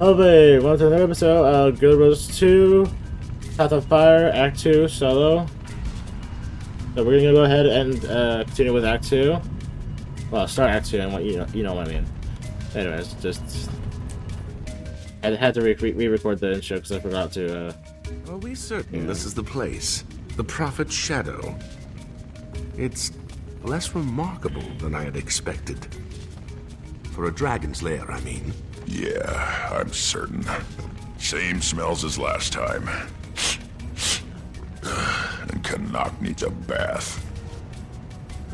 Oh, babe, welcome to another episode of Guild Wars 2, Path of Fire, Act 2, solo. So we're gonna go ahead and continue with Act 2. Well, start Act 2 and what you know what I mean. Anyways, just I had to re-record the intro because I forgot to. Are we certain this is the place? The Prophet's Shadow? It's less remarkable than I had expected. For a dragon's lair, I mean. Yeah, I'm certain. Same smells as last time. And Canuck needs a bath.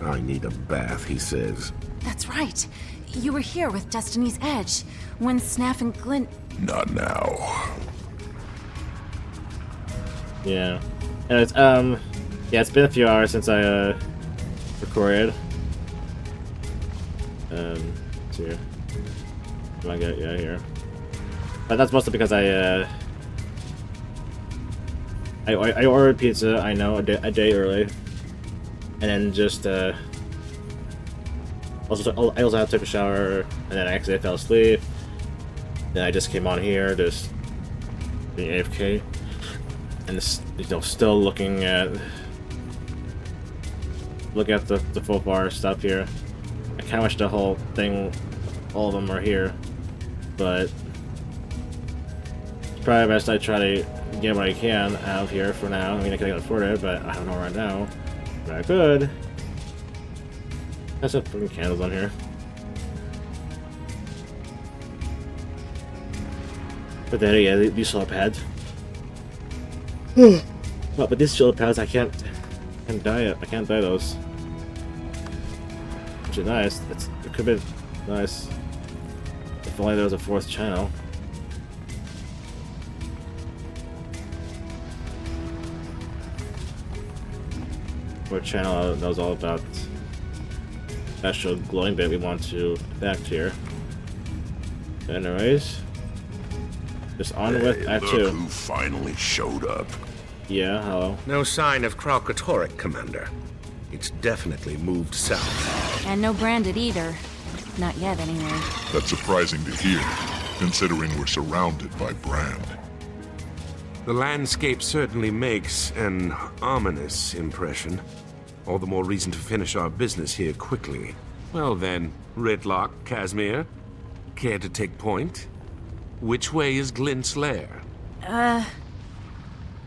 I need a bath, he says. That's right. You were here with Destiny's Edge when Snaff and Glint... Not now. Yeah. Anyways, yeah, it's been a few hours since I recorded. Here. Come on, get here. But that's mostly because I ordered pizza. I know a day early, and then just I also had to take a shower, and then I accidentally fell asleep. Then I just came on here, just being AFK, and just, still looking at the full bar stuff here. I kind of wish the whole thing, all of them are here, but it's probably best I try to get what I can out of here for now. I mean, I can afford it, but I don't know right now. But I could. There's some fucking candles on here. But then yeah, these solar pads. But these solar pads, I can't dye it. I can't dye those. Which is nice. It could be nice if only there was a fourth channel. Or a channel that was all about special glowing bit we want to affect here. Anyways, just on with Act 2. Look who finally showed up. Yeah, hello. No sign of Kralkatorrik, Commander. It's definitely moved south. And no branded either. Not yet, anyway. That's surprising to hear, considering we're surrounded by Brand. The landscape certainly makes an ominous impression. All the more reason to finish our business here quickly. Well then, Ritlock, Casimir, care to take point? Which way is Glint's lair? I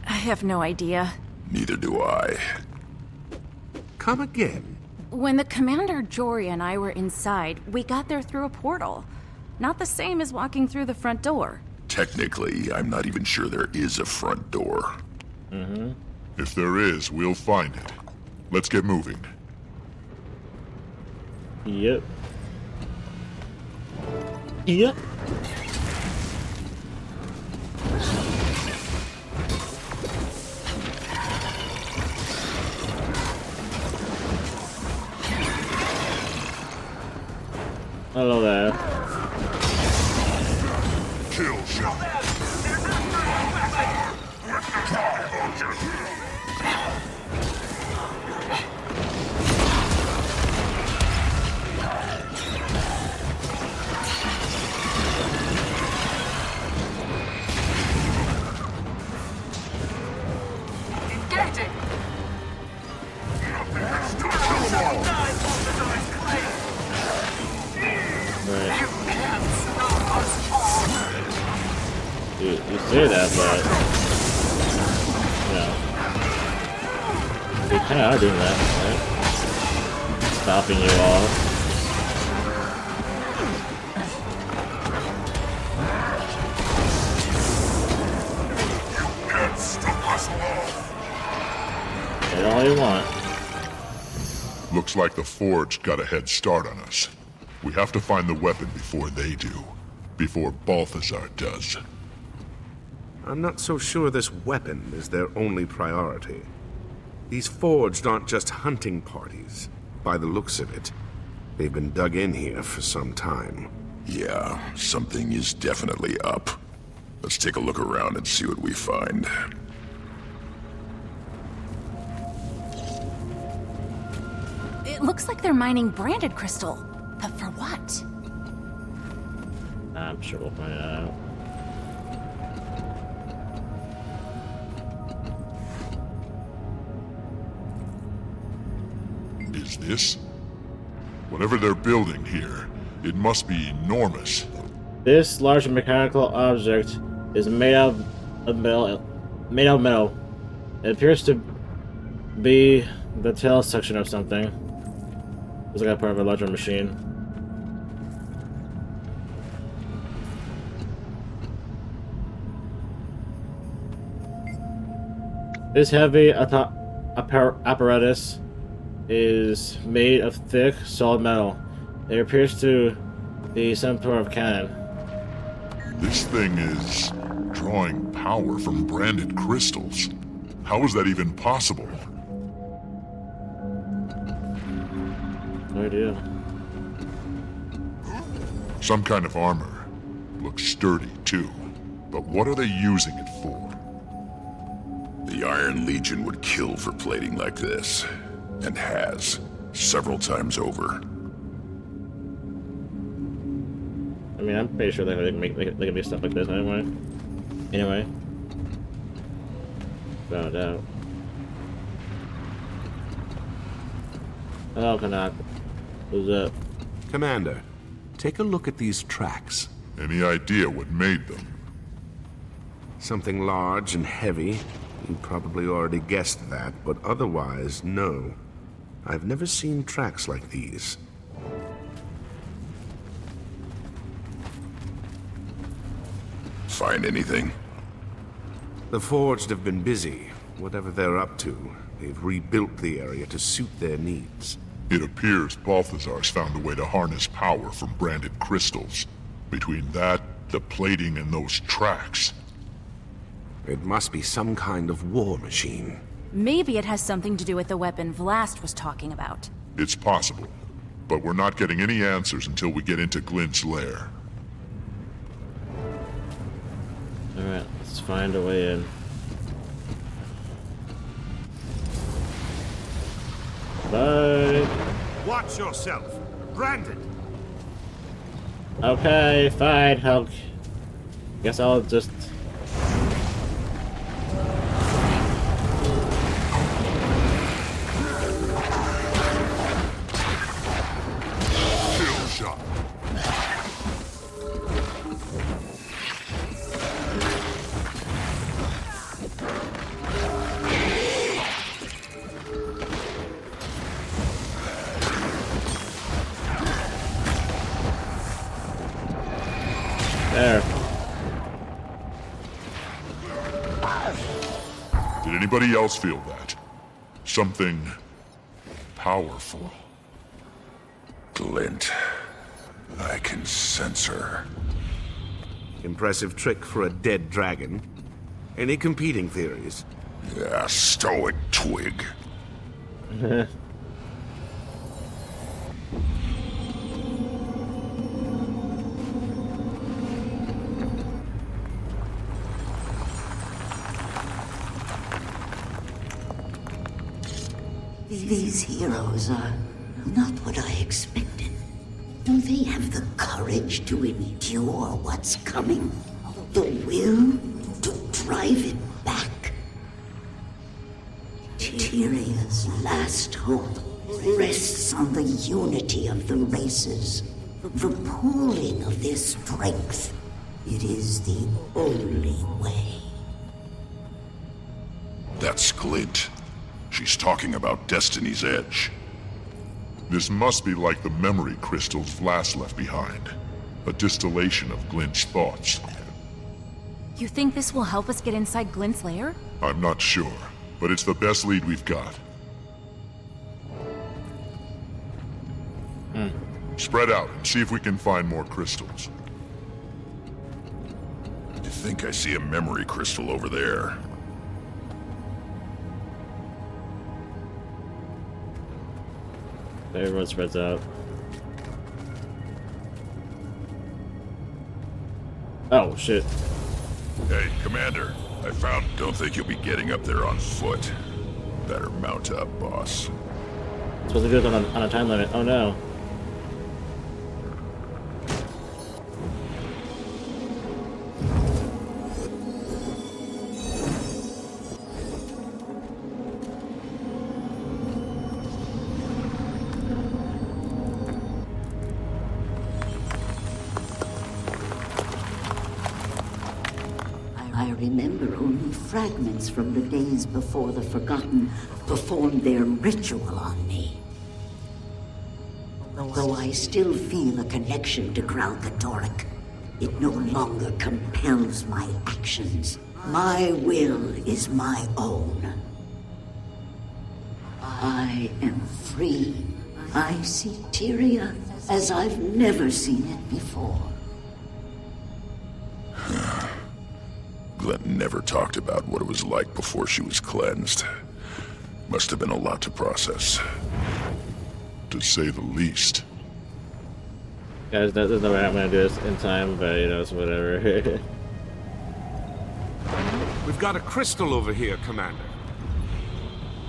have no idea. Neither do I. Come again. When the Commander Jory and I were inside, we got there through a portal. Not the same as walking through the front door. Technically, I'm not even sure there is a front door. If there is, we'll find it. Let's get moving. Yep. Yep. Hello there. Kill shot. You say that, but they kind of are doing that, right? Stopping you all. Get all you want. Looks like the Forge got a head start on us. We have to find the weapon before they do. Before Balthazar does. I'm not so sure this weapon is their only priority. These Forged aren't just hunting parties. By the looks of it, they've been dug in here for some time. Yeah, something is definitely up. Let's take a look around and see what we find. It looks like they're mining branded crystal. But for what? I'm sure we'll find it out. is this? Whatever they're building here, it must be enormous. This large mechanical object is made out of metal. It appears to be the tail section of something. It's like a part of a larger machine. This heavy apparatus is made of thick, solid metal. It appears to be some sort of cannon. This thing is drawing power from branded crystals. How is that even possible? No idea. Some kind of armor. Looks sturdy, too. But what are they using it for? The Iron Legion would kill for plating like this. And has. Several times over. I mean, I'm pretty sure they can make stuff like this anyway. Anyway. Without a doubt. Oh, Kanak. Who's up? Commander, take a look at these tracks. Any idea what made them? Something large and heavy. You probably already guessed that, but otherwise, no. I've never seen tracks like these. Find anything? The Forged have been busy. Whatever they're up to, they've rebuilt the area to suit their needs. It appears Balthazar's found a way to harness power from branded crystals. Between that, the plating, and those tracks. It must be some kind of war machine. Maybe it has something to do with the weapon Vlast was talking about. It's possible. But we're not getting any answers until we get into Glint's lair. Alright, let's find a way in. Bye. Watch yourself. Branded. Okay, fine. Guess I'll just... Kill shot. There. Did anybody else feel that? Something powerful. Glint. I can sense her. Impressive trick for a dead dragon. Any competing theories? Yeah, stoic twig. These heroes are not what I expected. Do they have the courage to endure what's coming? The will to drive it back? Tyria's last hope rests on the unity of the races, the pooling of their strength. It is the only way. That's Glint. She's talking about Destiny's Edge. This must be like the memory crystals Vlast left behind. A distillation of Glint's thoughts. You think this will help us get inside Glint's lair? I'm not sure, but it's the best lead we've got. Spread out and see if we can find more crystals. I think I see a memory crystal over there. Everyone spreads out. Oh, shit. Hey, Commander. I found... Don't think you'll be getting up there on foot. Better mount up, boss. Supposed to do this on a time limit. Oh no. I remember only fragments from the days before the Forgotten performed their ritual on me. Though I still feel a connection to Kralkatorrik, it no longer compels my actions. My will is my own. I am free. I see Tyria as I've never seen it before. Glenn never talked about what it was like before she was cleansed. Must have been a lot to process. To say the least. Guys, there's no way I'm gonna do this in time, but you know, it's whatever. We've got a crystal over here, Commander.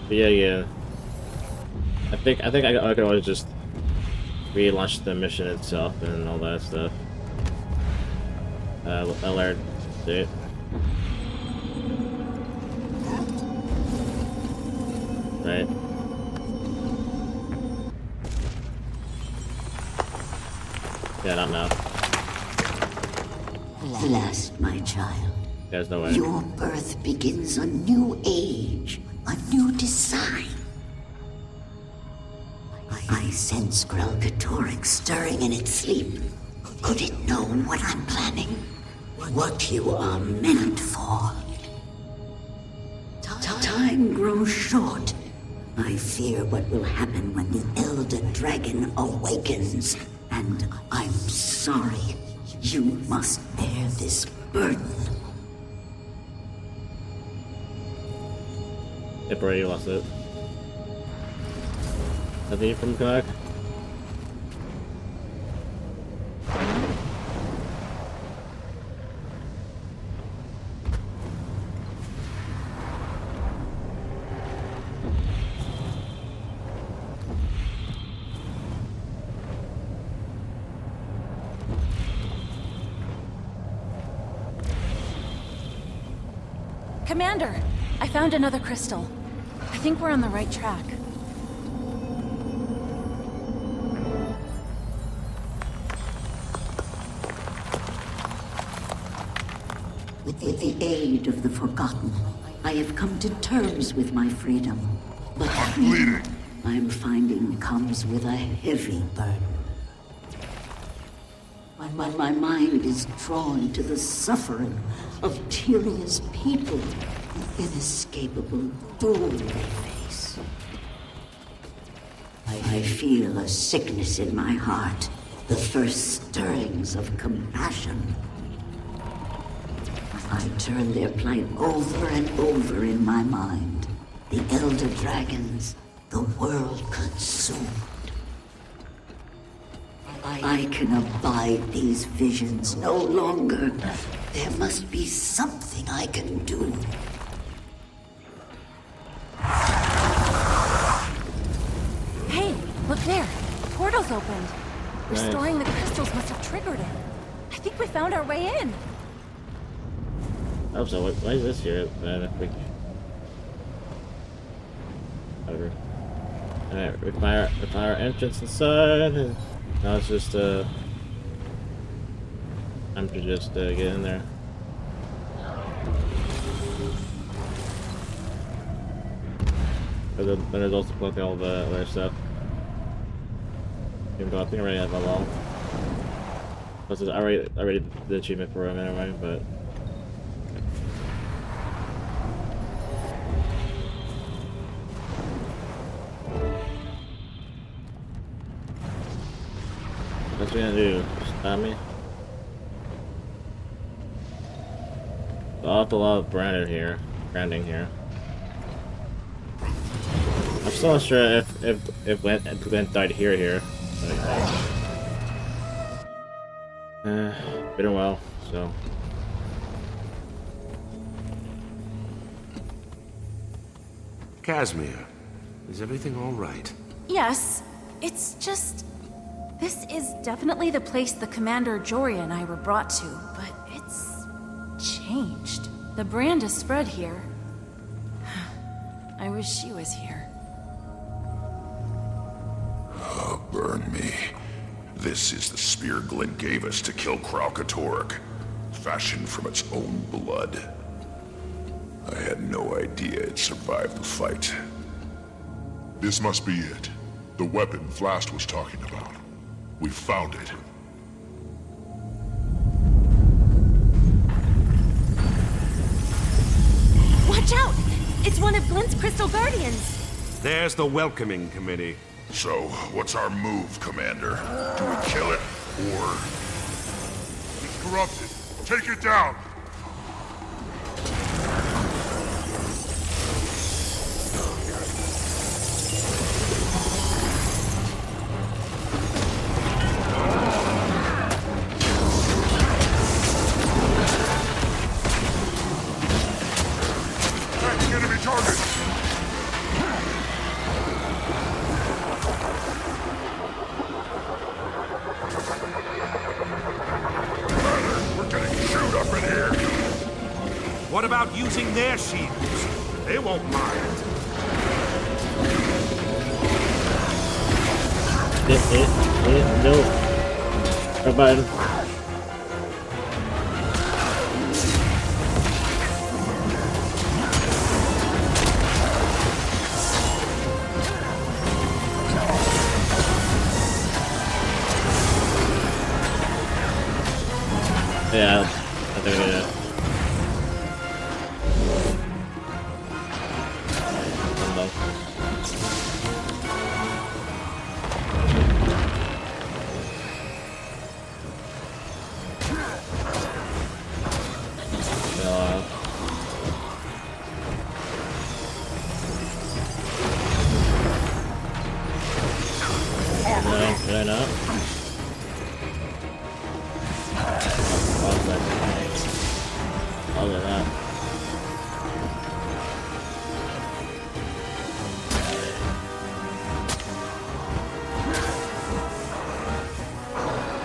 But yeah. I think I could always just relaunch the mission itself and all that stuff. Alert, dude. Right. Yeah, not now. Last, my child. There's no way. Your birth begins a new age, a new design. I sense Kralkatorrik stirring in its sleep. Could it know what I'm planning? What you are meant for? Time grows short. I fear what will happen when the Elder Dragon awakens. And I'm sorry. You must bear this burden. Yep, already lost it. Nothing from Kanak. Commander, I found another crystal. I think we're on the right track. With the aid of the Forgotten, I have come to terms with my freedom. But freedom, I'm finding, comes with a heavy burden. My mind is drawn to the suffering of Tyria's people, the inescapable doom they face. I feel a sickness in my heart, the first stirrings of compassion. I turn their plight over and over in my mind. The Elder Dragons, the world consumed. I can abide these visions no longer. There must be something I can do. Hey, look there. The portal's opened. Nice. Restoring the crystals must have triggered it. I think we found our way in. I hope so. Why is this here? Whatever. Alright, require entrance inside. And now it's just time to just get in there. But then there's also collecting all the other stuff. Even though I think I already have them all. Plus, I already did the achievement for him anyway, but. What's he gonna do? Stop me? There's an awful lot of branding here. I'm still not sure if Glenn died here. Been a while, so. Casimir, is everything all right? Yes, it's just... This is definitely the place the Commander Joria and I were brought to, but it's... changed. The brand is spread here. I wish she was here. Oh, burn me. This is the spear Glenn gave us to kill Kralkatorrik, fashioned from its own blood. I had no idea it survived the fight. This must be it. The weapon Vlast was talking about. We found it. Watch out! It's one of Glint's Crystal Guardians! There's the welcoming committee. So, what's our move, Commander? Do we kill it, or... It's corrupted. Take it down! Attacking enemy target! We're getting chewed up in here! What about using their shields? They won't mind. No. Go button. Yeah, I think we did it. Did I not? Other than that.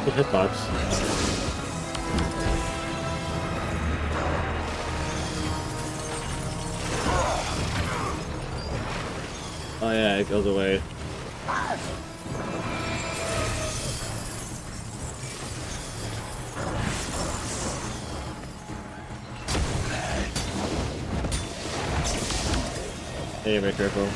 Good hitbox. Oh yeah, it goes away. Hey, be careful.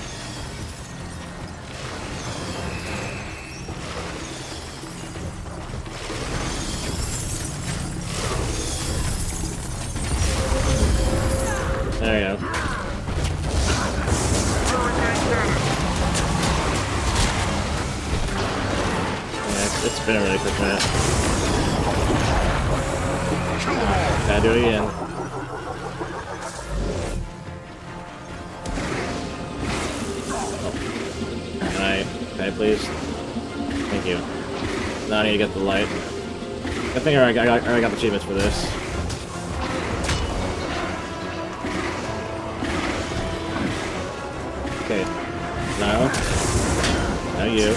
There you go. Yeah, it's been a really quick minute. Gotta do it again. Can I please? Thank you. Now I need to get the light. I think I already got the achievements for this. Okay. Now you.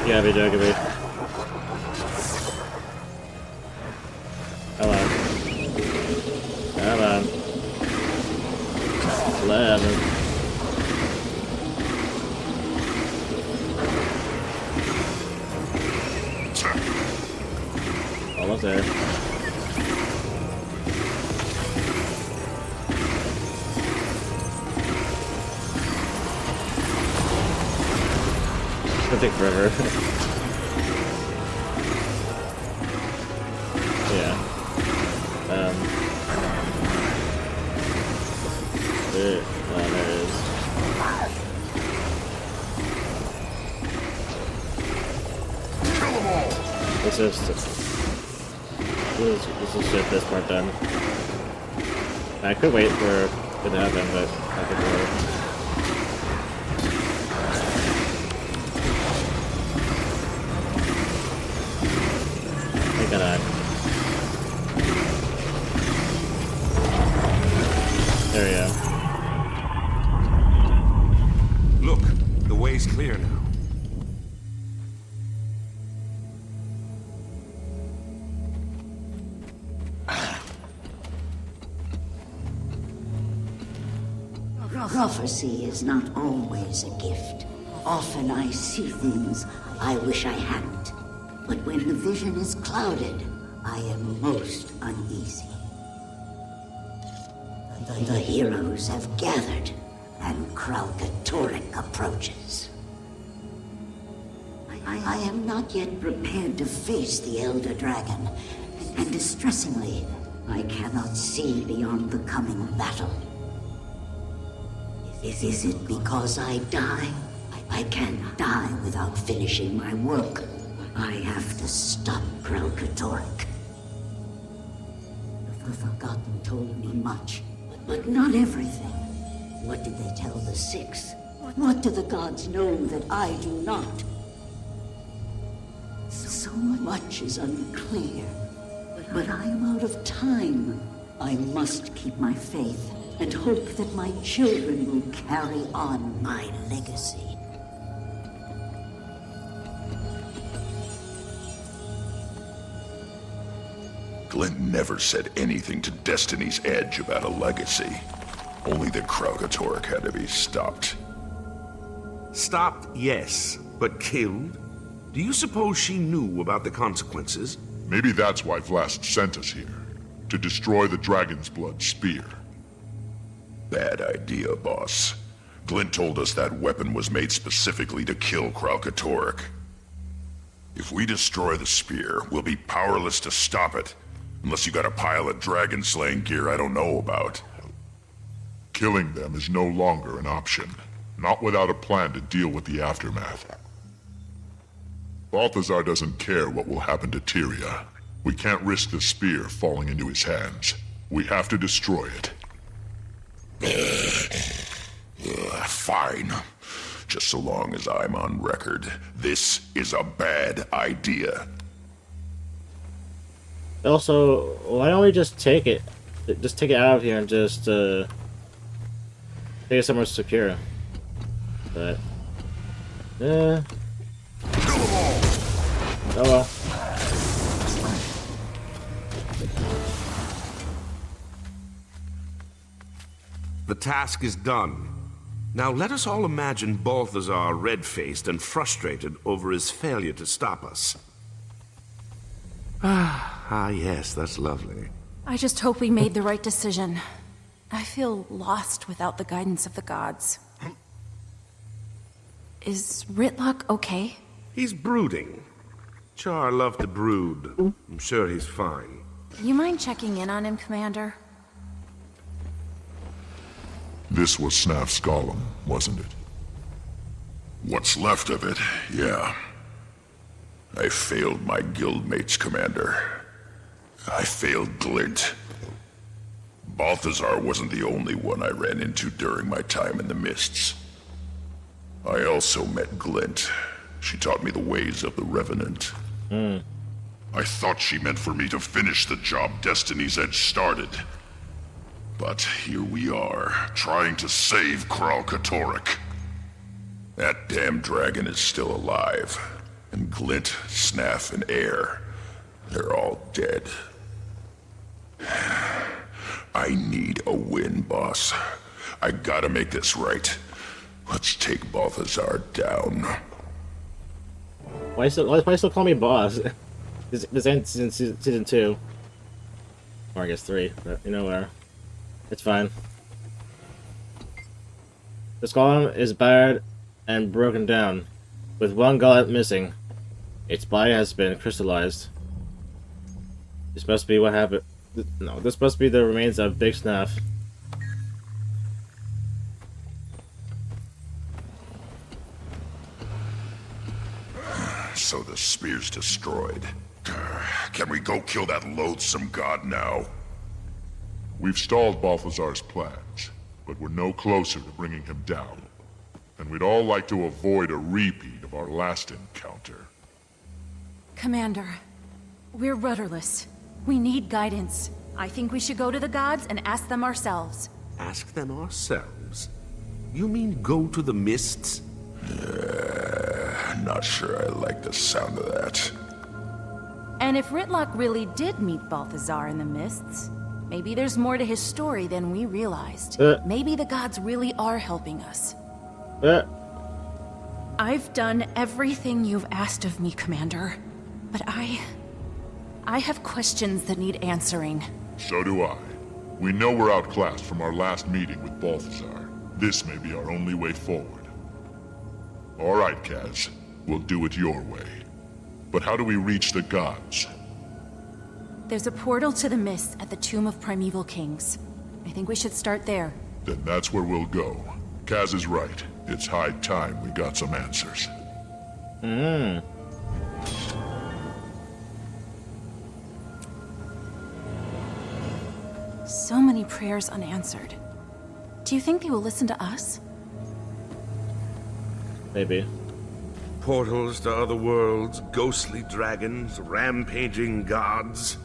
Yeah, be joking me. Come on. Come on. 11. Almost there. It's gonna take forever. Yeah. There it is. Let's just get this part done. I could wait for it to happen, but I could wait. I gotta. There we go. Look, the way's clear now. prophecy is not always a gift. Often I see things I wish I hadn't. But when the vision is clouded, I am most uneasy. The heroes have gathered, and Kralkatorrik approaches. I am not yet prepared to face the Elder Dragon, and distressingly, I cannot see beyond the coming battle. Is it because I die? I can't die without finishing my work. I have to stop Kralkatorrik. The Forgotten told me much, but not everything. What did they tell the Six? What do the gods know that I do not? So much is unclear, but I am out of time. I must keep my faith and hope that my children will carry on my legacy. Glint never said anything to Destiny's Edge about a legacy. Only that Kralkatorrik had to be stopped. Stopped, yes, but killed? Do you suppose she knew about the consequences? Maybe that's why Vlast sent us here. To destroy the Dragon's Blood spear. Bad idea, boss. Glint told us that weapon was made specifically to kill Kralkatorrik. If we destroy the spear, we'll be powerless to stop it. Unless you got a pile of dragon-slaying gear I don't know about. Killing them is no longer an option. Not without a plan to deal with the aftermath. Balthazar doesn't care what will happen to Tyria. We can't risk the spear falling into his hands. We have to destroy it. Fine. Just so long as I'm on record. This is a bad idea. Also, why don't we just take it? Just take it out of here and just take it somewhere secure. But oh well. The task is done. Now let us all imagine Balthazar red-faced and frustrated over his failure to stop us. Ah, yes, that's lovely. I just hope we made the right decision. I feel lost without the guidance of the gods. Is Rytlock okay? He's brooding. Char loved to brood. I'm sure he's fine. You mind checking in on him, Commander? This was Snaf's golem, wasn't it? What's left of it, yeah. I failed my guildmates, Commander. I failed Glint. Balthazar wasn't the only one I ran into during my time in the Mists. I also met Glint. She taught me the ways of the Revenant. I thought she meant for me to finish the job Destiny's Edge started. But here we are, trying to save Kralkatorrik. That damn dragon is still alive. And Glint, Snaf, and Air, they're all dead. I need a win, boss. I gotta make this right. Let's take Balthazar down. Why still call me boss? This ends in season 2. Or I guess 3, but you know where. It's fine. This golem is battered and broken down, with one gullet missing. Its body has been crystallized. This must be what happened. No, this must be the remains of Big Snaf. So the spear's destroyed. Can we go kill that loathsome god now? We've stalled Balthazar's plans, but we're no closer to bringing him down. And we'd all like to avoid a repeat of our last encounter. Commander, we're rudderless. We need guidance. I think we should go to the gods and ask them ourselves. Ask them ourselves? You mean go to the Mists? Not sure I like the sound of that. And if Rytlock really did meet Balthazar in the Mists, Maybe there's more to his story than we realized. Maybe the gods really are helping us. I've done everything you've asked of me, Commander. But I have questions that need answering. So do I. We know we're outclassed from our last meeting with Balthazar. This may be our only way forward. All right, Kaz. We'll do it your way. But how do we reach the gods? There's a portal to the Mists at the Tomb of Primeval Kings. I think we should start there. Then that's where we'll go. Kaz is right. It's high time we got some answers. So many prayers unanswered. Do you think they will listen to us? Maybe. Portals to other worlds, ghostly dragons, rampaging gods.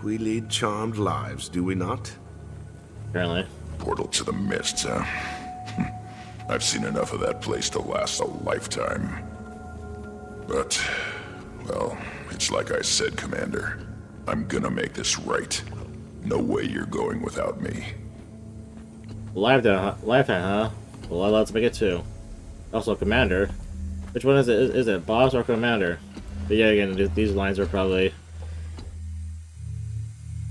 We lead charmed lives, do we not? Apparently. Portal to the Mists, huh? I've seen enough of that place to last a lifetime. But, well, it's like I said, Commander. I'm gonna make this right. No way you're going without me. Lifetime, huh? Well, let's make it two. Also, Commander. Which one is it? Is it boss or Commander? But yeah, again, these lines are probably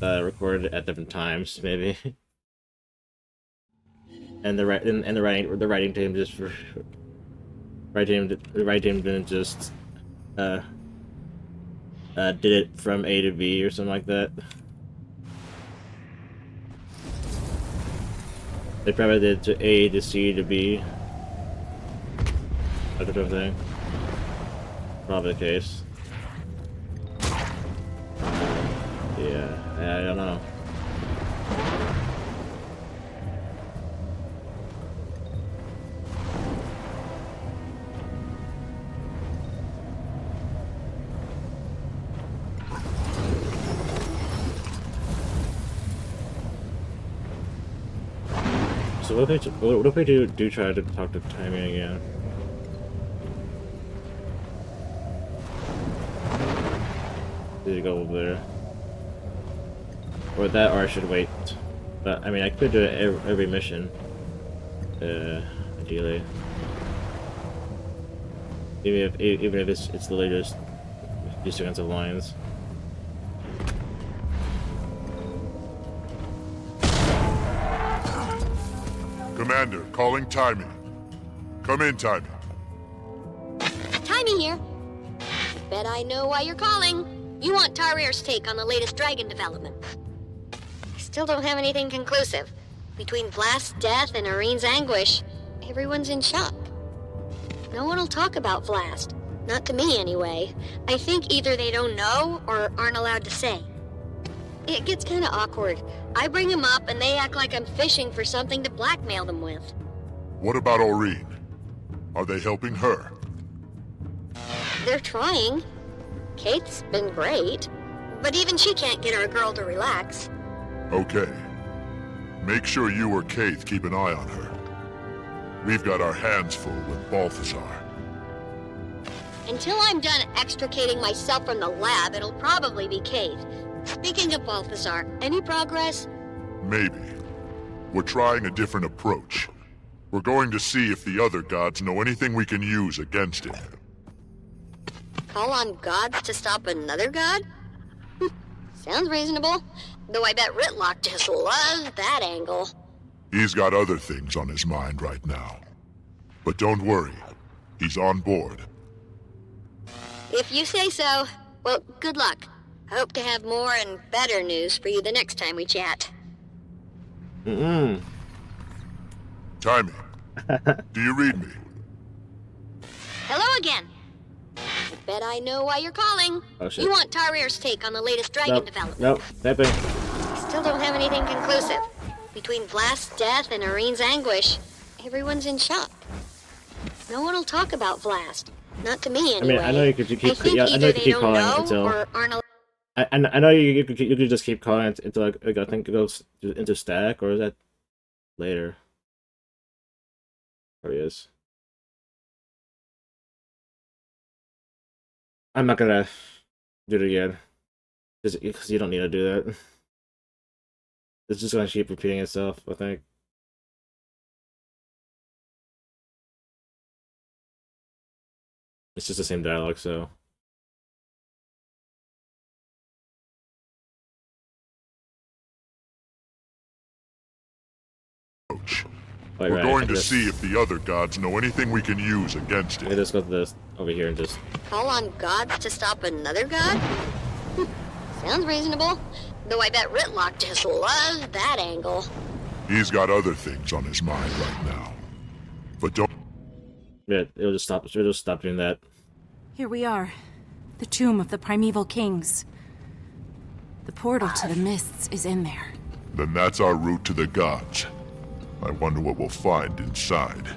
recorded at different times, maybe. And the writing team just the writing team didn't just did it from A to B or something like that. They probably did to A to C to B. That type of thing. Probably the case. Yeah, I don't know. So what if we do try to talk to Timmy again? Did he go over there? Or that, or I should wait. But I mean, I could do it every mission. Ideally. Even if it's the latest few seconds of lines. Commander, calling Timmy. Come in, Timmy. Timmy here. Bet I know why you're calling. You want Tarier's take on the latest dragon development. I still don't have anything conclusive. Between Vlast's death and Irene's anguish, everyone's in shock. No one will talk about Vlast. Not to me, anyway. I think either they don't know or aren't allowed to say. It gets kind of awkward. I bring him up and they act like I'm fishing for something to blackmail them with. What about Aurene? Are they helping her? They're trying. Kate's been great, but even she can't get our girl to relax. Okay. Make sure you or Kate keep an eye on her. We've got our hands full with Balthazar. Until I'm done extricating myself from the lab, it'll probably be Kate. Speaking of Balthazar, any progress? Maybe. We're trying a different approach. We're going to see if the other gods know anything we can use against him. Call on gods to stop another god? Sounds reasonable. Though I bet Rytlock just loves that angle. He's got other things on his mind right now. But don't worry. He's on board. If you say so, well, good luck. I hope to have more and better news for you the next time we chat. Timmy, do you read me? Hello again. I bet I know why you're calling. Oh, shit. You want Tarier's take on the latest dragon development. Nope, typing. Still don't have anything conclusive. Between Vlast's death and Irene's anguish, everyone's in shock. No one will talk about Vlast. Not to me, anyway. I mean, I know you could keep. I think Yeah, I know either you could they keep don't calling know until. or aren't allowed. I know you could just keep calling it until like I think it goes into stack, or is that later? There he is. I'm not gonna do it again, just because you don't need to do that. It's just gonna keep repeating itself, I think. It's just the same dialogue, so. We're right, going to just, see if the other gods know anything we can use against I it. just go to this over here and just. Call on gods to stop another god? Sounds reasonable. Though I bet Ritlock just loves that angle. He's got other things on his mind right now. But don't... Yeah, it'll just stop doing that. Here we are. The tomb of the primeval kings. The portal to the mists is in there. Then that's our route to the gods. I wonder what we'll find inside.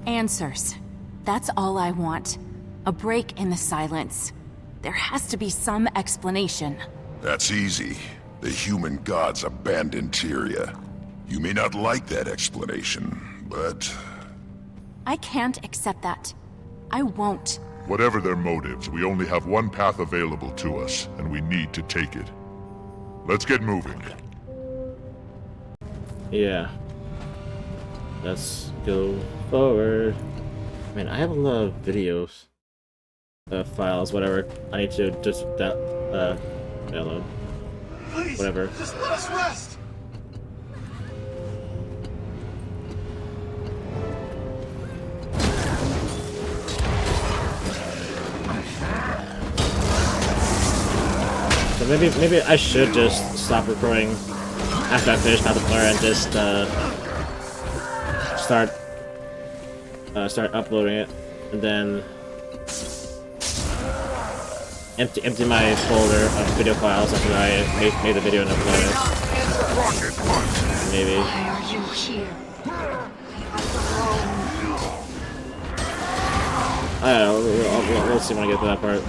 Answers. That's all I want. A break in the silence. There has to be some explanation. That's easy. The human gods abandoned Tyria. You may not like that explanation, but... I can't accept that. I won't. Whatever their motives, we only have one path available to us, and we need to take it. Let's get moving. Yeah. Let's go forward. Man, I have a lot of videos. Files, whatever. I need to just download. Please, whatever. just let us rest. So maybe I should just stop recording after I finish Path of Fire and just start uploading it, and then empty my folder of video files after I made the video and upload it. Maybe. Why are you here? I don't know. We'll see when I get to that part.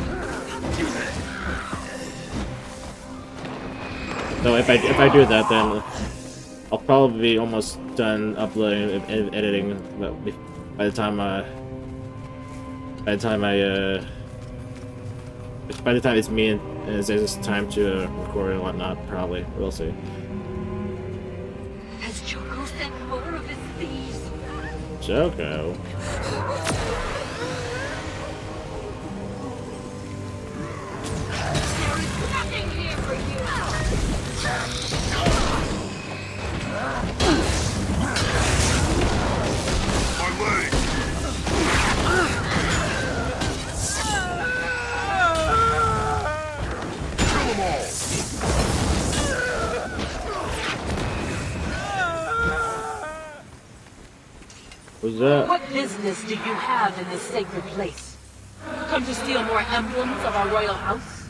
So if I do that, then I'll probably be almost done uploading and editing by the time it's me and it's time to record and whatnot. Probably we'll see. Has Joko sent more of his thieves? Joko. There is nothing here for you. My leg! Kill them all! What's that? What business do you have in this sacred place? Come to steal more emblems of our royal house?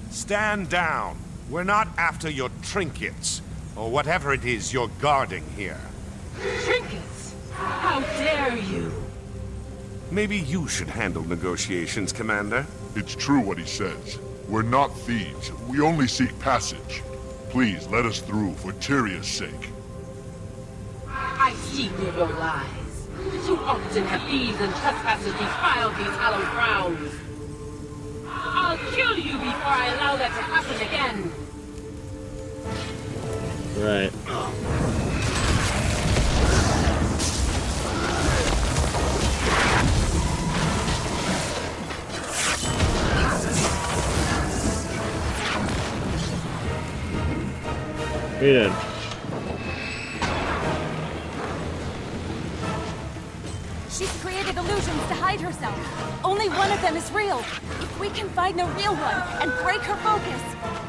Stand down. We're not after your trinkets, or whatever it is you're guarding here. Trinkets? How dare you? Maybe you should handle negotiations, Commander. It's true what he says. We're not thieves. We only seek passage. Please let us through for Tyria's sake. I see through your lies. Too often have thieves and trespassers defiled these hallowed grounds. I'll kill you before I allow that to happen again. Right. Good. She's created illusions to hide herself. Only one of them is real. If we can find the real one and break her focus,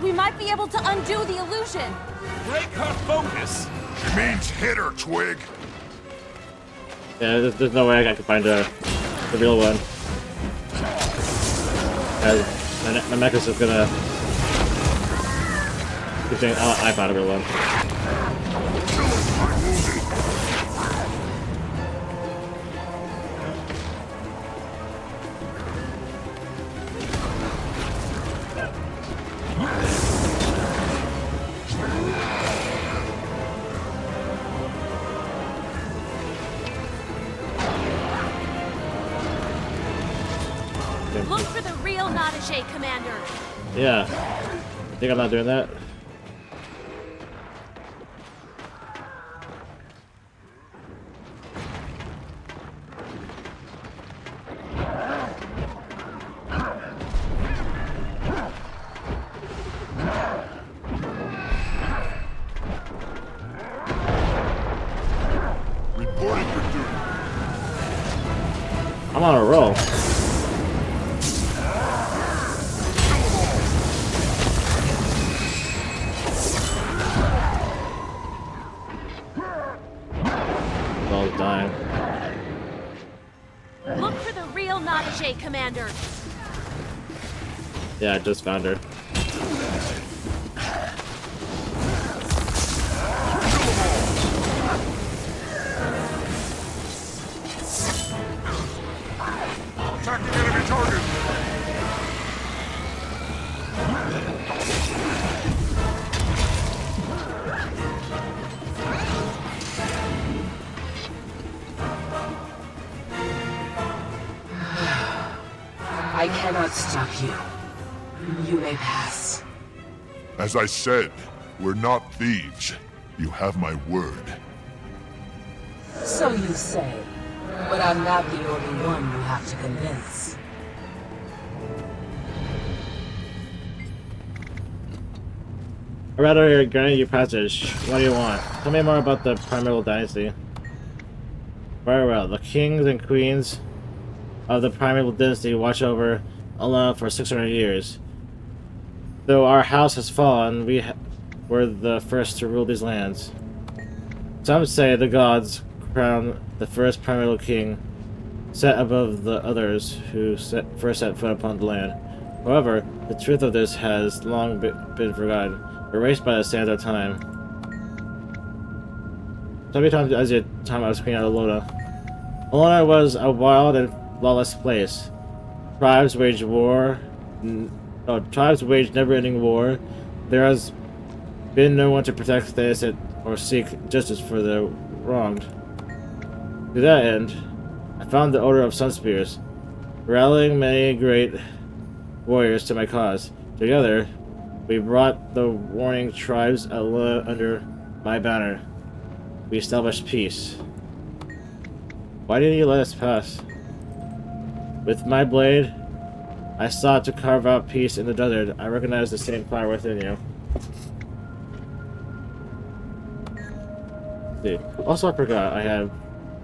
we might be able to undo the illusion. Break her focus? She means hit her, Twig. Yeah, there's no way I can find the real one. My necklace is gonna keep saying, "Oh, I found a real one." Look for the real Nadache, Commander. Yeah. Think I'm not doing that? I'm on a roll. All dying. Look for the real Notije, Commander. Yeah, I just found her. Attacking enemy target! I cannot stop you. You may pass. As I said, we're not thieves. You have my word. So you say. But I'm not the only one you have to convince. I rather grant you passage. What do you want? Tell me more about the Primeval Dynasty. Very well. The kings and queens of the Primeval Dynasty watch over alone for 600 years. Though our house has fallen, we were the first to rule these lands. Some say the gods crown the first Primeval King, set above the others who first set foot upon the land. However, the truth of this has long been forgotten, erased by the sands of time. So many times as your time I was Queen Alona. Alona was a wild and lawless place. Tribes waged never-ending war. There has been no one to protect the innocent or seek justice for the wronged. To that end, I found the Order of Sunspears, rallying many great warriors to my cause. Together, we brought the warring tribes under my banner. We established peace. Why didn't you let us pass? With my blade, I sought to carve out peace in the desert. I recognize the same fire within you. See. Also, I forgot I have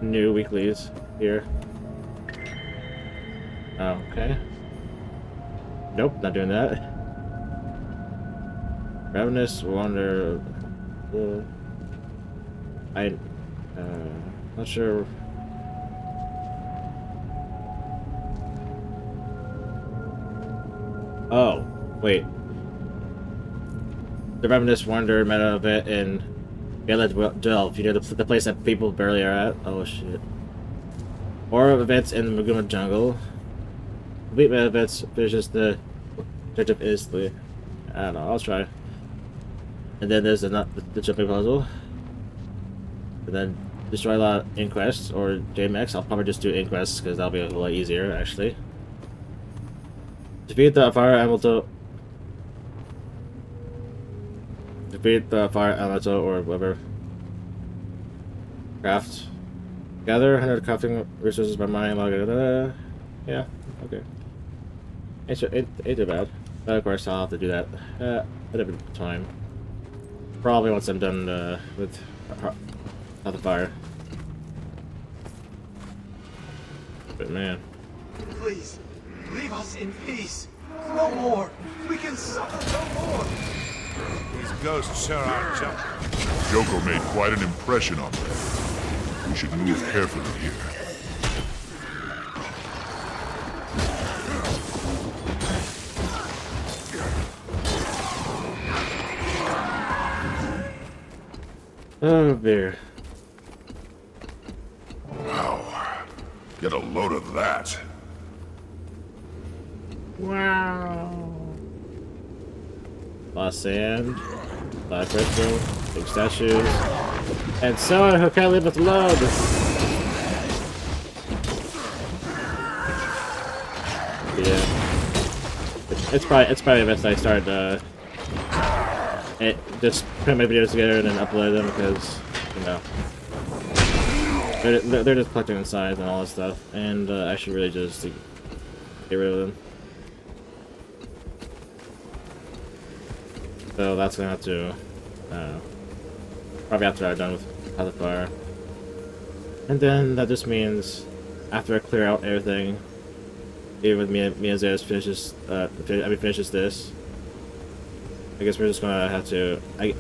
new weeklies here. Okay. Nope, not doing that. Ravenous Wander. Not sure. Oh, wait. The Ravenous Wander meta event in Gallad Delve. You know, the place that people barely are at. Oh shit. Or events in the Maguma Jungle. Complete meta events finishes the objective instantly. I don't know, I'll try. And then there's the jumping puzzle. And then destroy a lot of inquests or JMX. I'll probably just do inquests because that'll be a lot easier actually. Defeat the fire elemental. Defeat the fire elemental or whatever. Craft. Gather 100 crafting resources by mining log. Yeah, okay. Ain't too bad. But of course I'll have to do that at a different time. Probably once I'm done with the fire. But man. Please, leave us in peace. No more. We can suffer no more. These ghosts sure are jumping. Yoko made quite an impression on them. We should move carefully here. Oh dear. Wow. Get a load of that. Wow. Lost sand, black crystal, big statues, and someone who can't leave us alone. Yeah. It's probably best I start just put my videos together and then upload them because, you know, they're just collecting in size and all that stuff, and I should really just get rid of them. So that's gonna have to, probably after I'm done with Path of Fire. And then that just means after I clear out everything, even with me and Zayas finishes this. I guess we're just gonna have to. I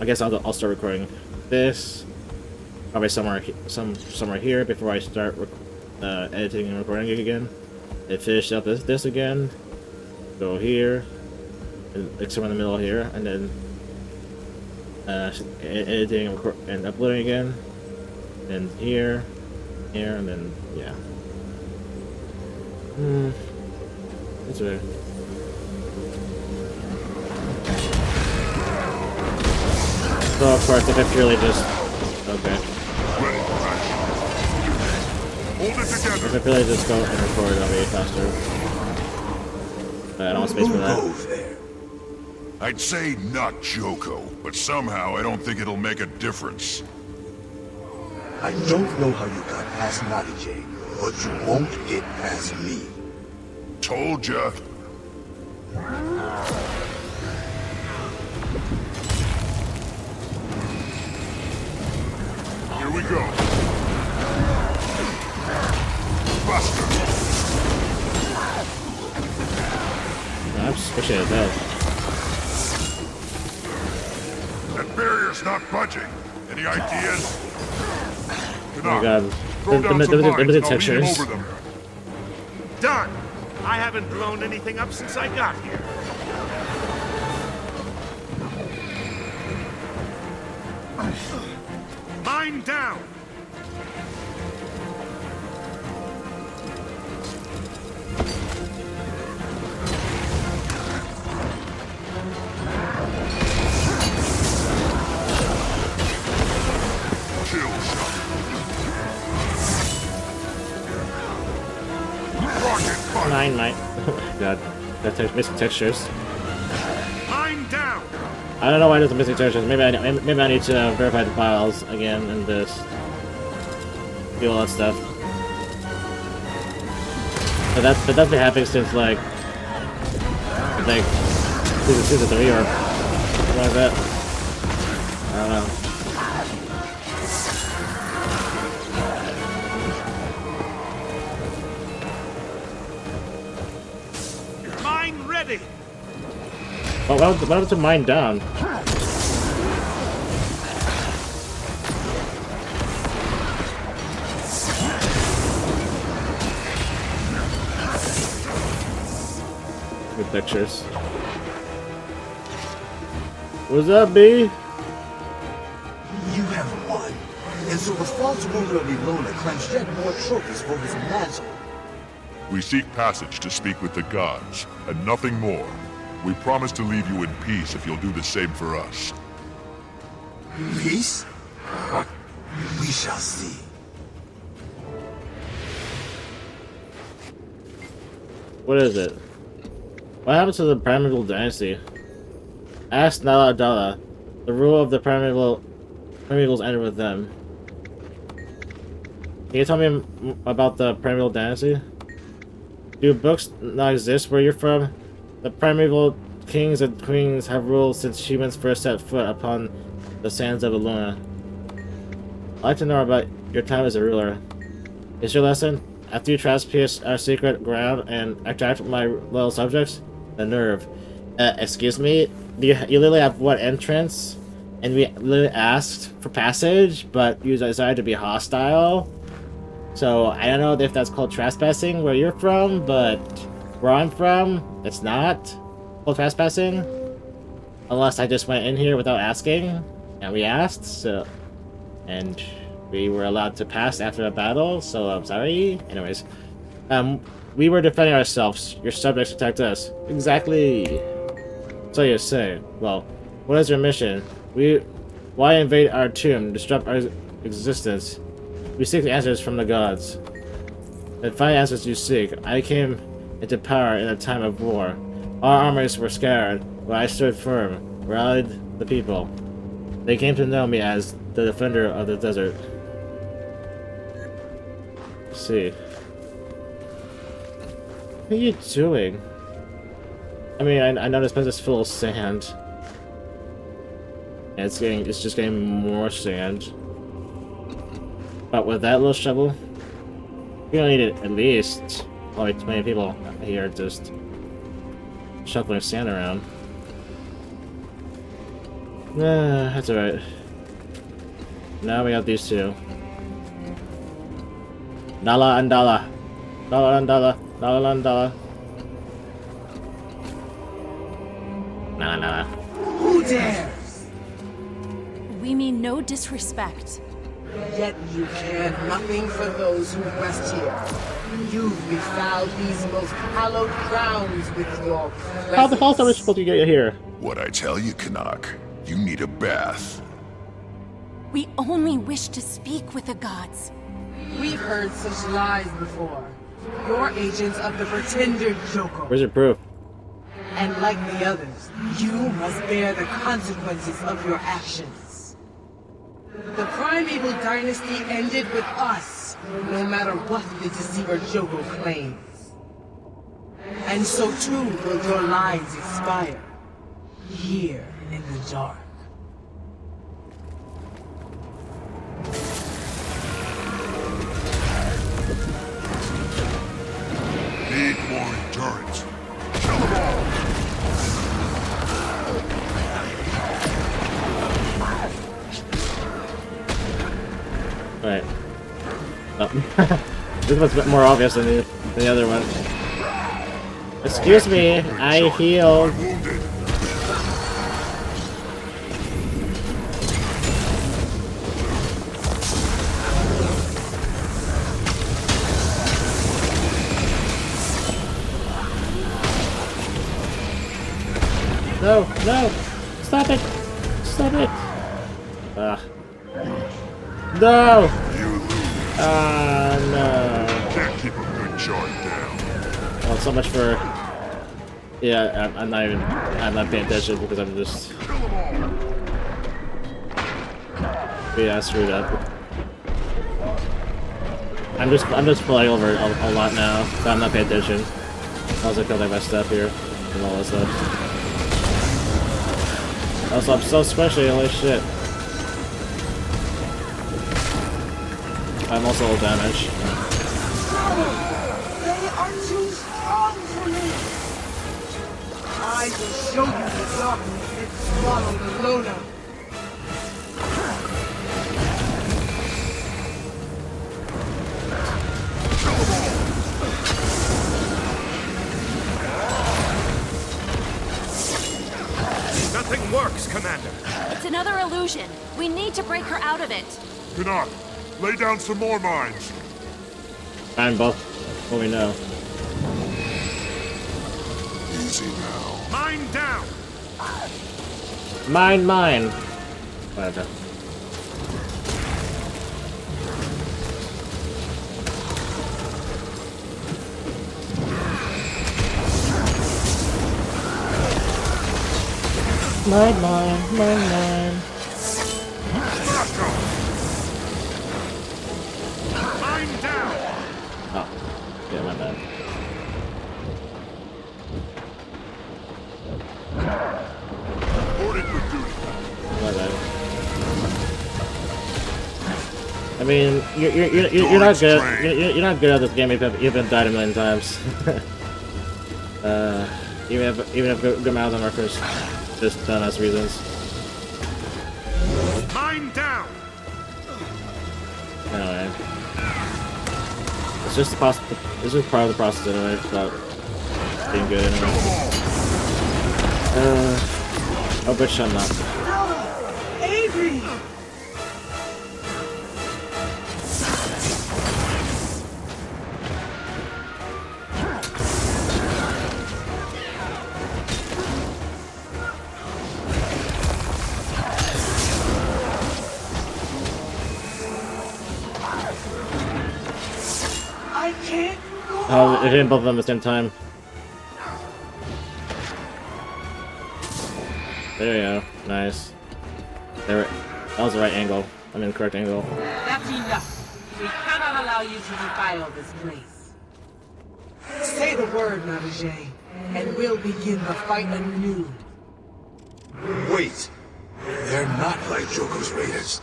guess I'll start recording this probably somewhere here before I start editing and recording it again. And finish up this again. Go here, and like somewhere in the middle here, and then editing and uploading again. And here, and then yeah. That's weird. So of course, if I purely just okay. If I purely just go and record, I'll be faster. But I don't have space for that. I'd say not Joko, but somehow I don't think it'll make a difference. I don't know how you got past Nadije, but you won't get past me. Told ya. Here we go. Buster. I appreciate that. That barrier's not budging. Any ideas? Oh my god. The textures. Done! I haven't blown anything up since I got here. Mine down! Nine, mate. Oh my god. That missing textures. Mine down! I don't know why there's missing textures. Maybe I need to verify the files again and this. Do all that stuff. But that's been happening since like season 3 or something like that. I don't know. Ready. Oh, what happened to mine down? Good pictures. What's up, B? You have won, and so the false ruler of Elona claims yet more trophies for his mantle. We seek passage to speak with the gods, and nothing more. We promise to leave you in peace if you'll do the same for us. Peace? We shall see. What is it? What happened to the Primeval Dynasty? Ask Nala Adala. The rule of the Primevals ended with them. Can you tell me about the Primeval Dynasty? Do books not exist where you're from? The primeval kings and queens have ruled since humans first set foot upon the sands of Elona. I'd like to know about your time as a ruler. Is your lesson? After you trespass our secret ground and attract my loyal subjects? The nerve. Excuse me? You literally have what entrance? And we literally asked for passage, but you decided to be hostile? So, I don't know if that's called trespassing where you're from, but where I'm from, it's not called trespassing. Unless I just went in here without asking, and we asked, so... And we were allowed to pass after a battle, so I'm sorry. Anyways. We were defending ourselves. Your subjects attacked us. Exactly. So you say. Well, what is your mission? Why invade our tomb, disrupt our existence? We seek the answers from the gods. And find answers you seek. I came into power in a time of war. Our armies were scattered, but I stood firm, rallied the people. They came to know me as the defender of the desert. Let's see. What are you doing? I mean, I know this place is full of sand. And it's just getting more sand. But with that little shovel, We don't need it at least probably 20 people here just shuffling sand around. Nah, that's alright. Now we got these two. Nala and Dala. Nala and Dala. Nala and Dala. Nala, Nala. Who dares? We mean no disrespect. Yet you care nothing for those who rest here. You've befouled these most hallowed grounds with your presence. How the hell are we supposed to get here? What I tell you, Canuck, you need a bath. We only wish to speak with the gods. We've heard such lies before. You're agents of the pretender Joko. Where's your proof? And like the others, you must bear the consequences of your actions. The Primeval Dynasty ended with us, no matter what the deceiver Joko claims. And so too will your lives expire, here in the dark. Need more endurance. Kill them all! Right. Oh. This one's a bit more obvious than the other one. Excuse me, I healed. Wounded. No, no! Stop it! Stop it! Ah. No! You lose. Ah, no. Can't keep a good chart down. Well, so much for... Yeah, I'm not paying attention because I'm just... Kill them all. Yeah, I screwed up. I'm just playing over a lot now, so I'm not paying attention. I was like, I messed up here and all this stuff. Also, I'm so squishy, holy shit. I'm also low damage. They are too strong for me. I will show you the darkness that swallowed the Lona. Nothing works, Commander. It's another illusion. We need to break her out of it. Canuck, lay down some more mines. I'm both what we know. Easy now. Mine down. Mine. Whatever. Mine. Mine down. Oh, yeah, my bad. Reporting for duty. My bad. I mean, you're not good. You're not good at this game. You've been died a million times. Even if good mountain markers, just done us reasons. Mine down. Anyway, it's just the process. This is part of the process anyway. But being good anyway. Oh, but shut up. Avery! I can't go. Oh, it hit both of them at the same time. There you go. Nice. There. That was the right angle. I mean, correct angle. That's enough. We cannot allow you to defile this place. Say the word, Navajay, and we'll begin the fight anew. Wait! They're not like Joko's raiders.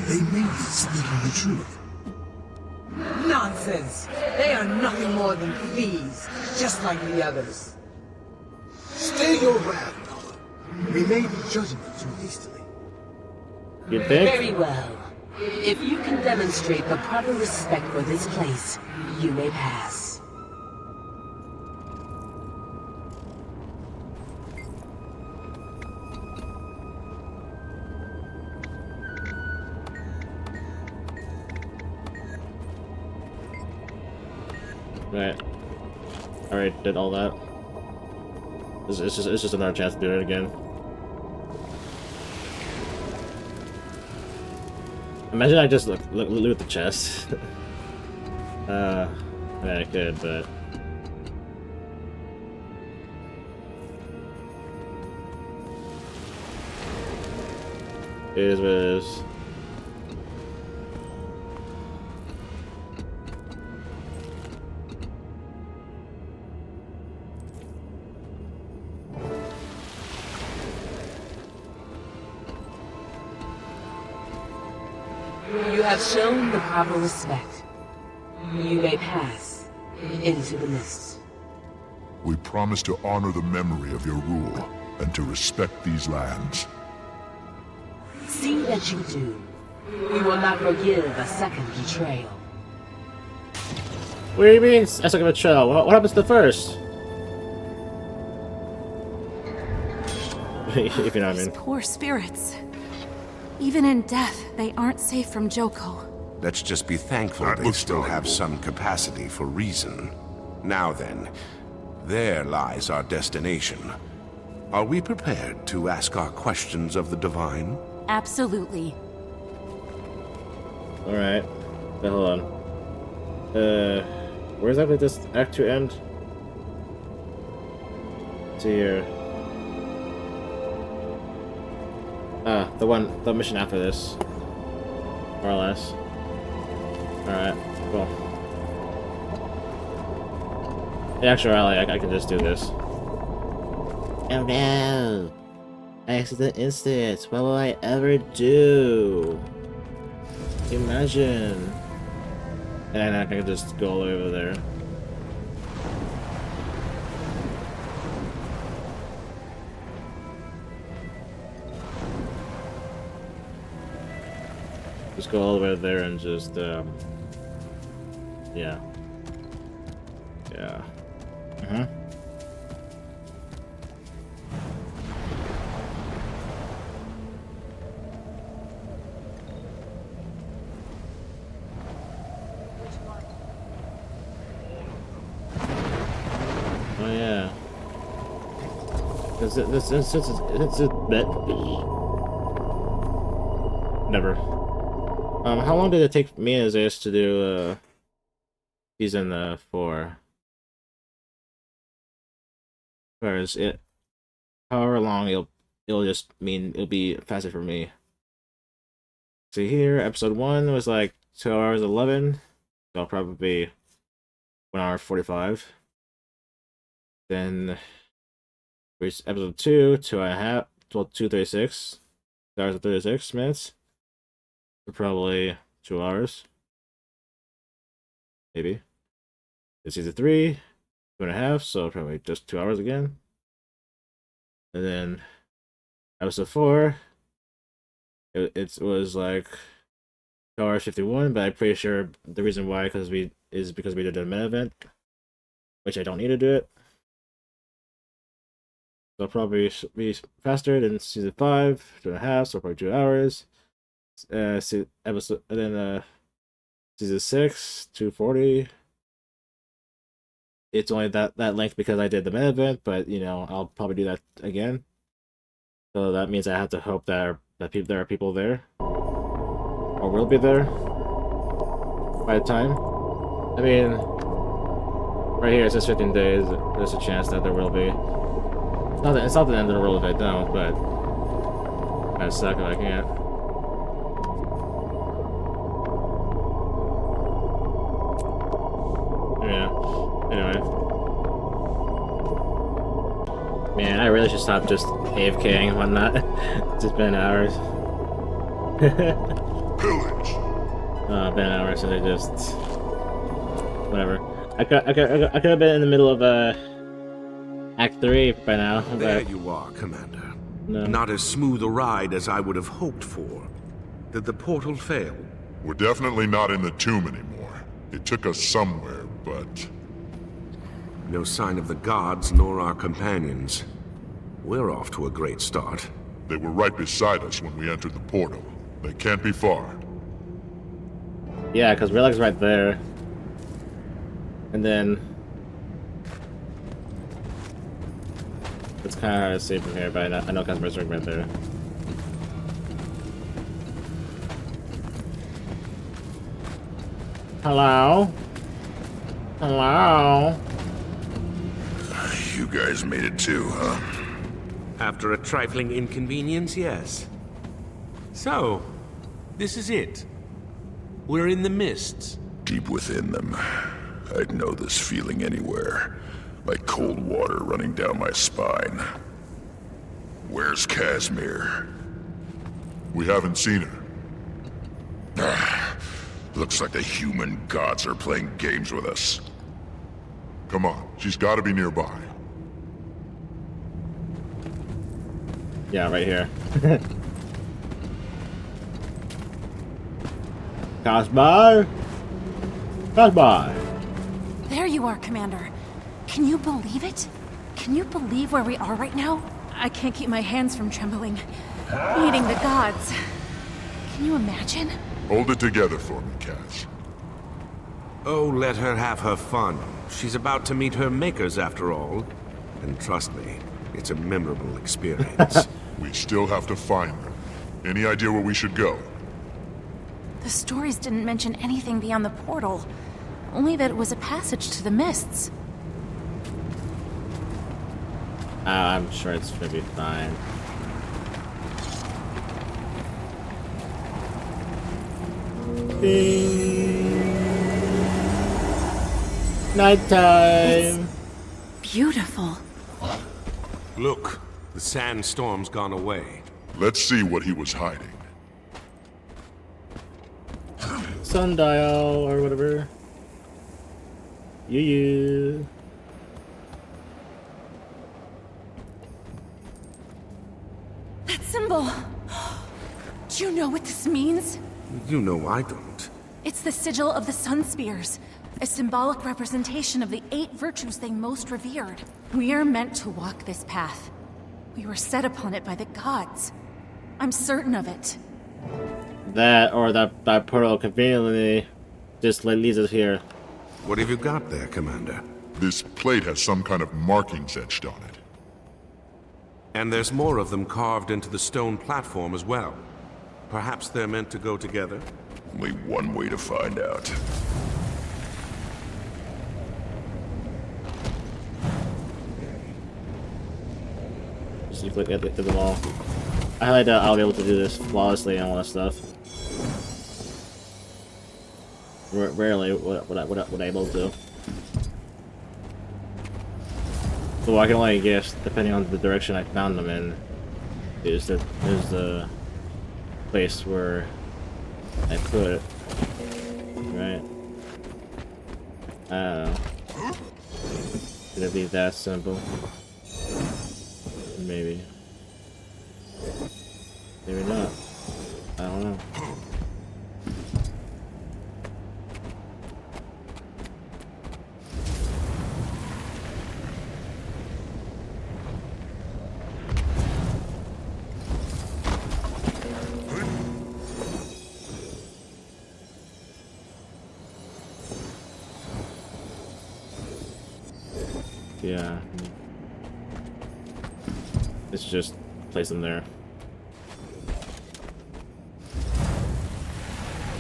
They may be speaking the truth. Nonsense! They are nothing more than thieves, just like the others. Stay your ground, Noah. We may be judging you too hastily. You think? Very well. If you can demonstrate the proper respect for this place, you may pass. Right. Alright, did all that. It's just another chance to do it again. Imagine I just look at the chest. Yeah, I could, but it is what it is. You have shown the proper respect. You may pass into the mists. We promise to honor the memory of your rule and to respect these lands. See that you do. We will not forgive a second betrayal. What do you mean, second betrayal? What happens to the first? If you know what I mean. These poor spirits. Even in death, they aren't safe from Joko. Let's just be thankful That they looks still have valuable. some capacity for reason. Now then, there lies our destination. Are we prepared to ask our questions of the Divine? Absolutely. Alright. Now, hold on. Where's that with this Act 2 end? Let's see here. The mission after this. More or less. Alright, cool. In actuality, I can just do this. Oh no! Accident instance, what will I ever do? Imagine. And I can just go all the way over there. Just go all the way there and just, yeah. Yeah. Oh yeah. It's a bit. Never. How long did it take me and Zeus to do season 4? Or is it however long it'll just mean it'll be faster for me. See here, episode 1 was like 2 hours 11. So I'll probably be 1 hour 45. Then episode 2, 2.5, 2:36. 2 hours and 36 minutes. For probably 2 hours. Maybe. It's season 3, 2.5, so probably just 2 hours again. And then episode 4, it was like 2 hours 51, but I'm pretty sure the reason why because we did a meta event, which I don't need to do it. So I'll probably be faster than season 5, 2.5, so probably 2 hours. Episode, and then season 6, 240. It's only that length because I did the meta event, but you know I'll probably do that again. So that means I have to hope that there are people there, or will be there by the time. I mean, right here it says 15 days. There's a chance that there will be. It's not the end of the world if I don't, but I suck if I can't. Yeah. Anyway. Man, I really should stop just AFKing and whatnot. It's just been hours. Pillage! Been hours since I just whatever. I could have been in the middle of Act 3 by now. There But you are, Commander. no. Not as smooth a ride as I would have hoped for. Did the portal fail? We're definitely not in the tomb anymore. It took us somewhere, but... No sign of the gods nor our companions. We're off to a great start. They were right beside us when we entered the portal. They can't be far. Yeah, because Relic's right there. And then... It's kind of hard to see from here, but I know Casper's right there. Hello? Hello? You guys made it too, huh? After a trifling inconvenience, yes. So, this is it. We're in the mists. Deep within them. I'd know this feeling anywhere. Like cold water running down my spine. Where's Casimir? We haven't seen her. Looks like the human gods are playing games with us. Come on, she's gotta be nearby. Yeah, right here. Casper? Casper! There you are, Commander. Can you believe it? Can you believe where we are right now? I can't keep my hands from trembling. Meeting the gods. Can you imagine? Hold it together for me, Kaz. Oh, let her have her fun. She's about to meet her makers after all. And trust me, it's a memorable experience. We still have to find them. Any idea where we should go? The stories didn't mention anything beyond the portal. Only that it was a passage to the mists. I'm sure it's gonna be fine. Ding. Nighttime. Beautiful. Look, the sandstorm's gone away. Let's see what he was hiding. Sundial or whatever. You. That symbol. Do you know what this means? You know I don't. It's the sigil of the Sun Spears, a symbolic representation of the 8 virtues they most revered. We are meant to walk this path. We were set upon it by the gods. I'm certain of it. That or that portal conveniently just leads us here. What have you got there, Commander? This plate has some kind of markings etched on it. And there's more of them carved into the stone platform as well. Perhaps they're meant to go together? Only one way to find out. Just look at them all. I highly doubt I'll be able to do this flawlessly and all that stuff. Rarely would I able to. So I can only guess, depending on the direction I found them in, is the place where I put it. Right? I don't know. Could it be that simple? Maybe. Maybe not. I don't know. Yeah. Let's just place them there.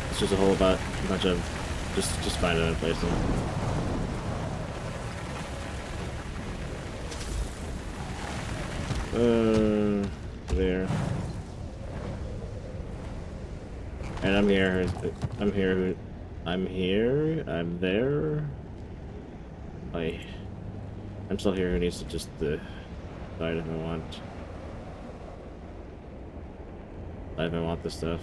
It's just a whole bunch of just find it and place them. There. And I'm here. I'm here. I'm here. I'm there. I'm still here. Who needs to just decide if I want this stuff.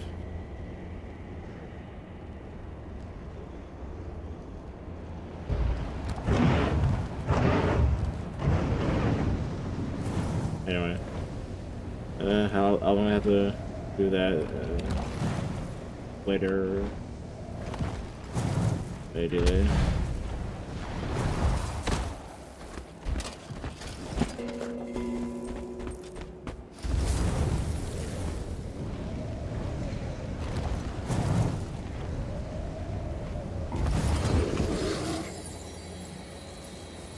Anyway. How I'm gonna have to do that later. Maybe.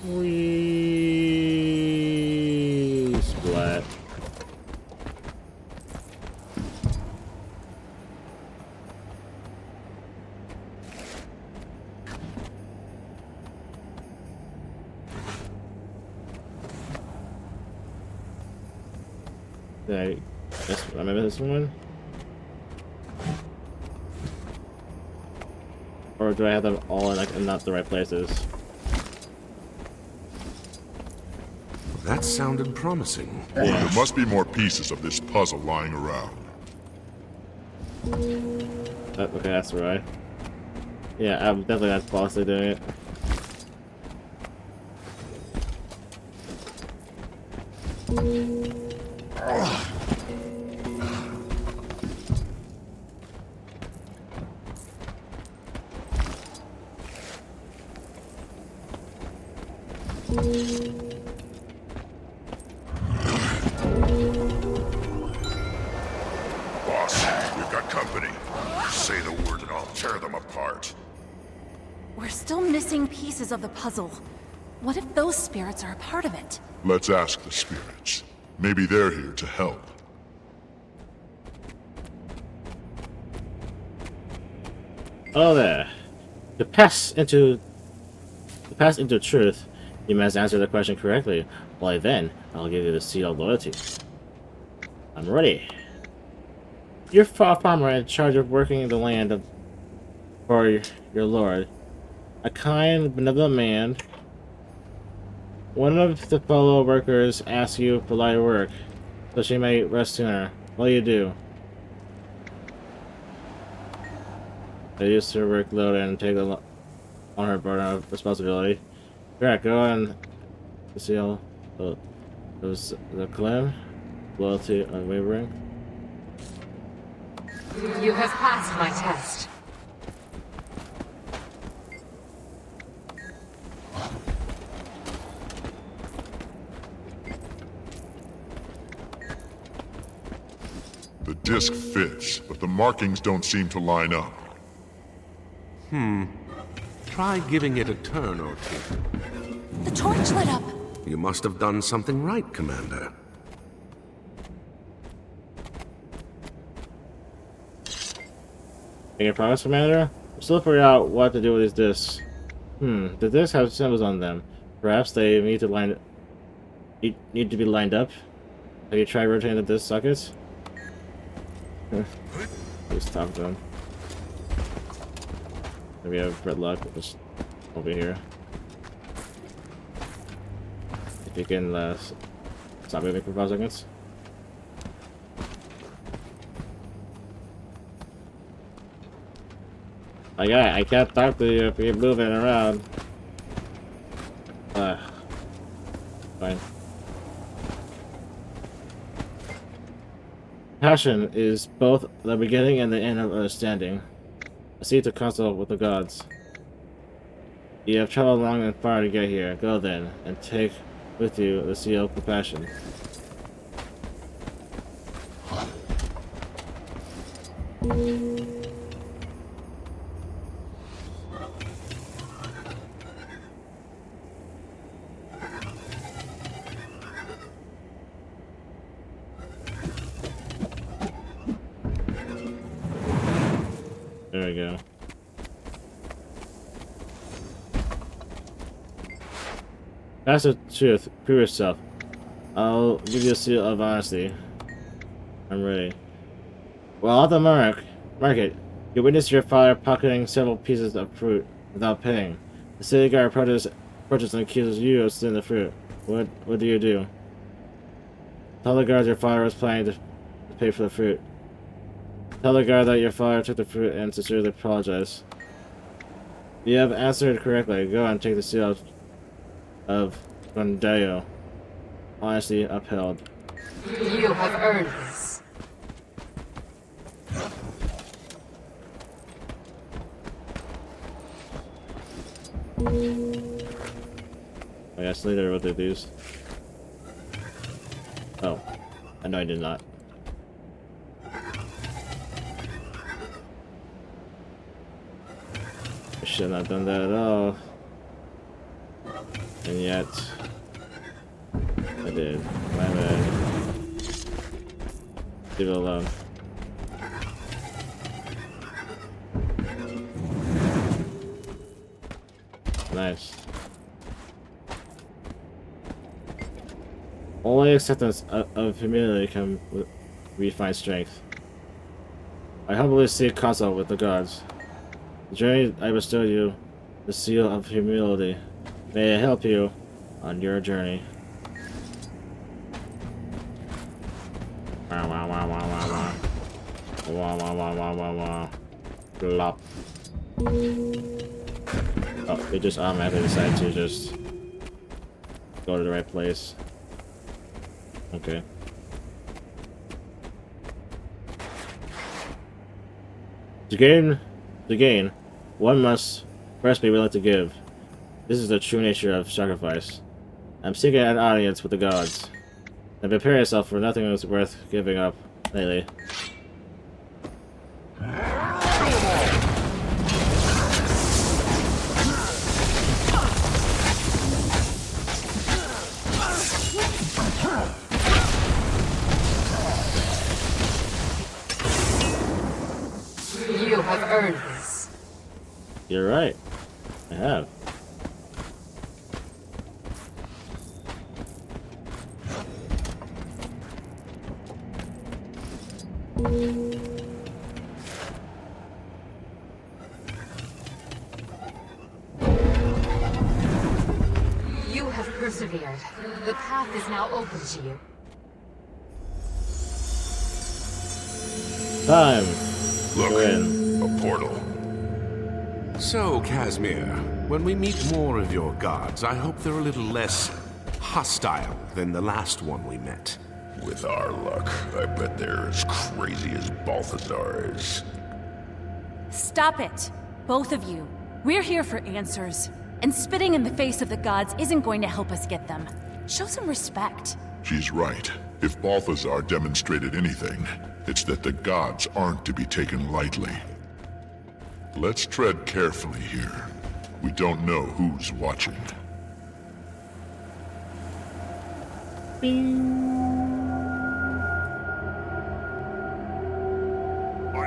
Wee splat. Did I remember this one? Or do I have them all in like in not the right places? That sounded promising. There must be more pieces of this puzzle lying around. Okay, that's right. Yeah, I'm definitely not falsely doing it. Boss, we've got company. Say the word and I'll tear them apart. We're still missing pieces of the puzzle. What if those spirits are a part of it? Let's ask the spirits. Maybe they're here to help. Oh there. To pass into truth, you must answer the question correctly. Why then, I'll give you the seal of loyalty. I'm ready. You're a farmer in charge of working the land for your lord. A kind, benevolent man. One of the fellow workers asks you for light work, so she may rest sooner. What do you do? I used her workload and take on her burden of responsibility. Correct, go on the seal of the claim, loyalty unwavering. You have passed my test. The disc fits, but the markings don't seem to line up. Try giving it a turn or two. The torch lit up. You must have done something right, Commander. Making progress, Commander? I'm still figuring out what to do with these discs. The discs have symbols on them. Perhaps they need to be lined up. Have you tried rotating the disc sockets? Just talk to them. Maybe I have red luck, just over here. If you can stop moving for 5 seconds. I can't talk to you if you're moving around. Fine. Passion is both the beginning and the end of understanding. A seat to consult with the gods. You have traveled long and far to get here. Go then, and take with you the seal of compassion. There we go. That's the truth. Prove yourself. I'll give you a seal of honesty. I'm ready. Well, at the market, you witnessed your father pocketing several pieces of fruit without paying. The city guard approaches and accuses you of stealing the fruit. What do you do? Tell the guards your father was planning to pay for the fruit. Tell the guard that your father took the fruit and sincerely apologize. You have answered correctly. Go and take the seal of Gondayo. Honesty upheld. You have earned this. I guess later what they do. Oh, I know I did not. I should not have done that at all. And yet, I did. My bad. Leave it alone. Nice. Only acceptance of humility can refine strength. I humbly seek counsel with the gods. The journey I bestow you, the seal of humility, may it help you on your journey. Wah wah wah wah wah wah. Wah wah wah wah wah wah. Glop. Oh, they just automatically decide to just go to the right place. Okay. To gain, one must first be willing to give. This is the true nature of sacrifice. I'm seeking an audience with the gods. And prepare yourself for nothing that's worth giving up lately. You have earned this. You're right. I have. You have persevered. The path is now open to you. Time. Look, Go in. a portal. So, Casimir, when we meet more of your gods, I hope they're a little less hostile than the last one we met. With our luck, I bet they're as crazy as Balthazar is. Stop it, both of you. We're here for answers, and spitting in the face of the gods isn't going to help us get them. Show some respect. She's right. If Balthazar demonstrated anything, it's that the gods aren't to be taken lightly. Let's tread carefully here. We don't know who's watching. I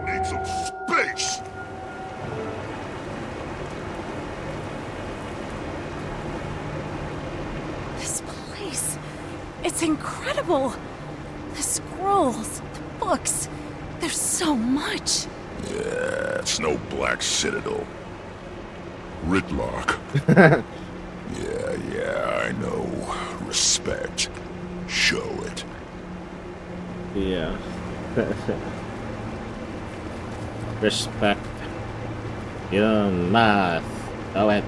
need some space! This place, it's incredible. The scrolls, the books, there's so much. Yeah, it's no Black Citadel. Ritlock. Yeah, I know. Respect. Show it. Yeah. Respect. You must know it.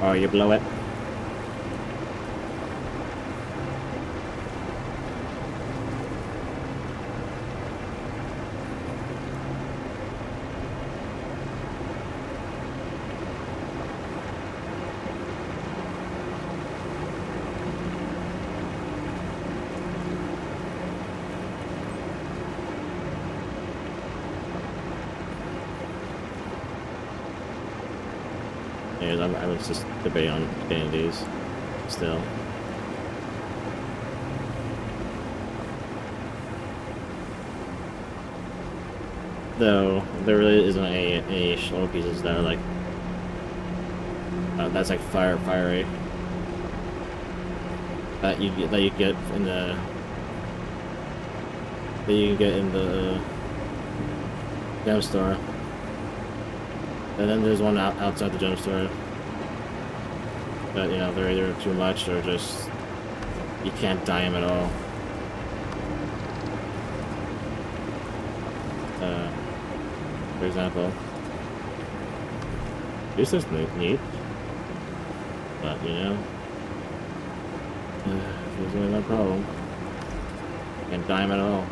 Or you blow it. I was just debating on getting these still. Though there really isn't any shoulder pieces that are like that's like fiery that you get in the gem store. And then there's one outside the gem store. But, you know, they're either too much or just... you can't dye them at all. For example... this is neat. But, you know... There's really no problem. Can't dime at all.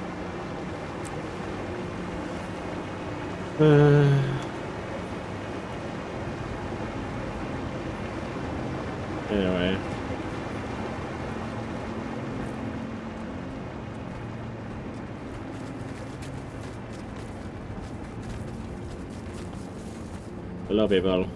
Anyway. Hello, people.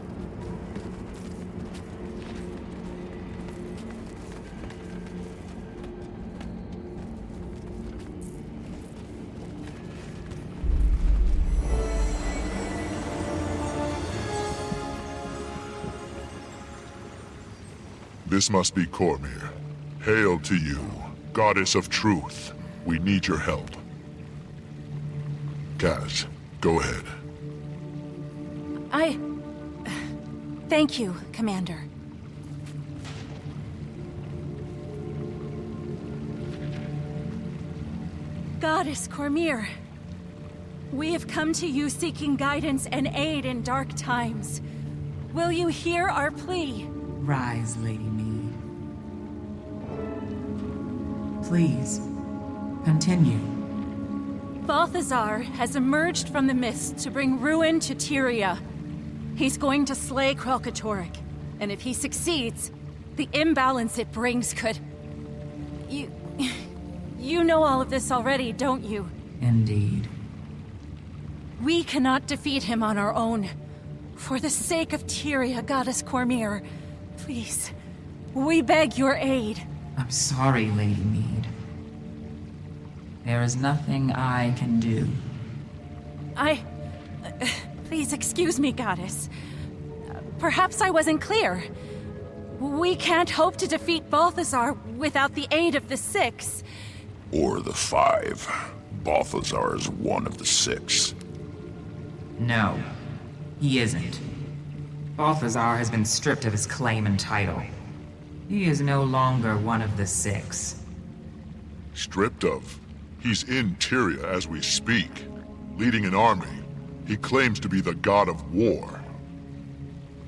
This must be Cormyr. Hail to you, goddess of truth. We need your help. Kaz, go ahead. Thank you, Commander. Goddess Cormyr, we have come to you seeking guidance and aid in dark times. Will you hear our plea? Rise, Lady Mead. Please, continue. Balthazar has emerged from the mist to bring ruin to Tyria. He's going to slay Kralkatorrik, and if he succeeds, the imbalance it brings could... You know all of this already, don't you? Indeed. We cannot defeat him on our own. For the sake of Tyria, Goddess Cormyr, please, we beg your aid. I'm sorry, Lady Mead. There is nothing I can do. Please excuse me, Goddess. Perhaps I wasn't clear. We can't hope to defeat Balthazar without the aid of the Six. Or the Five. Balthazar is one of the Six. No, he isn't. Balthazar has been stripped of his claim and title. He is no longer one of the Six. Stripped of? He's in Tyria as we speak, leading an army. He claims to be the god of war.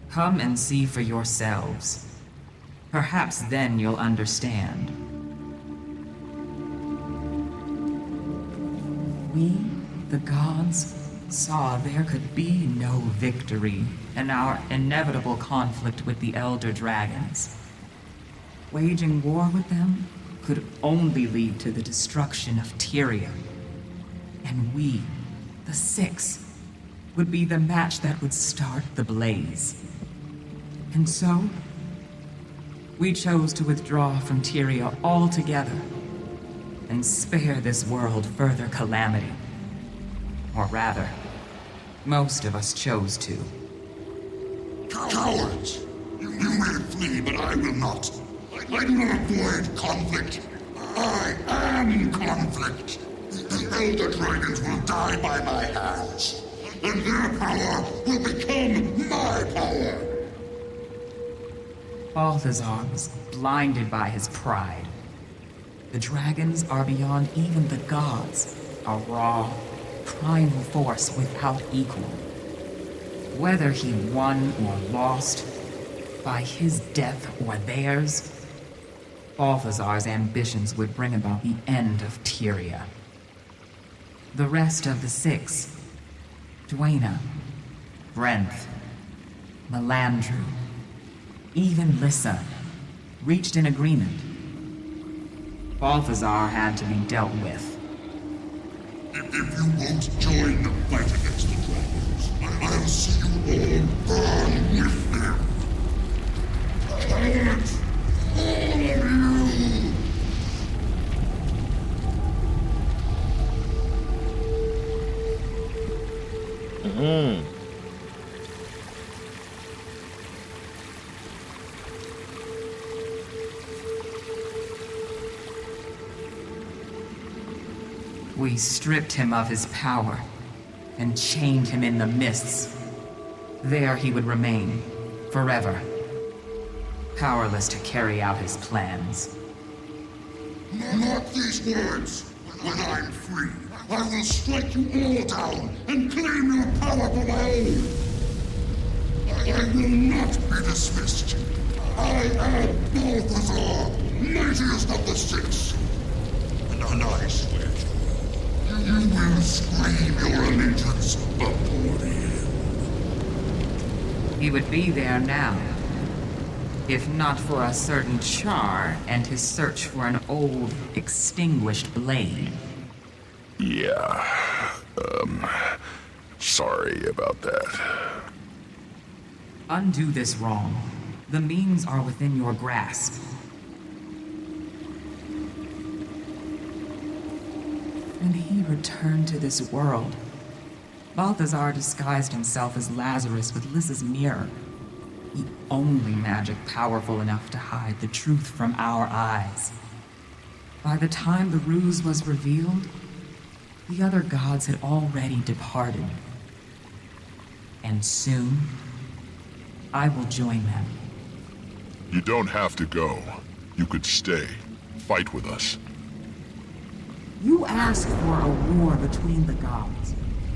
Come and see for yourselves. Perhaps then you'll understand. We, the gods, saw there could be no victory in our inevitable conflict with the Elder Dragons. Waging war with them could only lead to the destruction of Tyria. And we, the Six, would be the match that would start the blaze. And so, we chose to withdraw from Tyria altogether and spare this world further calamity. Or rather, most of us chose to. Cowards! You may flee, but I will not. I do not avoid conflict. I am conflict. The Elder Dragons will die by my hands, and their power will become my power. Balthazar was blinded by his pride. The dragons are beyond even the gods, a raw, primal force without equal. Whether he won or lost, by his death or theirs, Balthazar's ambitions would bring about the end of Tyria. The rest of the Six, Dwayna, Brenth, Melandru, even Lissa, reached an agreement. Balthazar had to be dealt with. If you won't join the fight against the dragons, I'll see you all burn with them. Cowards! All of you! We stripped him of his power and chained him in the mists. There he would remain, forever, powerless to carry out his plans. Mark these words. When I'm free, I will strike you all down and claim your power for my own. I will not be dismissed. I am Balthazar, mightiest of the six. And I swear to you, you will scream your allegiance before him. He would be there now, if not for a certain Char and his search for an old, extinguished blade. Yeah, sorry about that. Undo this wrong. The means are within your grasp. When he returned to this world, Balthazar disguised himself as Lazarus with Lys's mirror. The only magic powerful enough to hide the truth from our eyes. By the time the ruse was revealed, the other gods had already departed. And soon, I will join them. You don't have to go. You could stay. Fight with us. You asked for a war between the gods.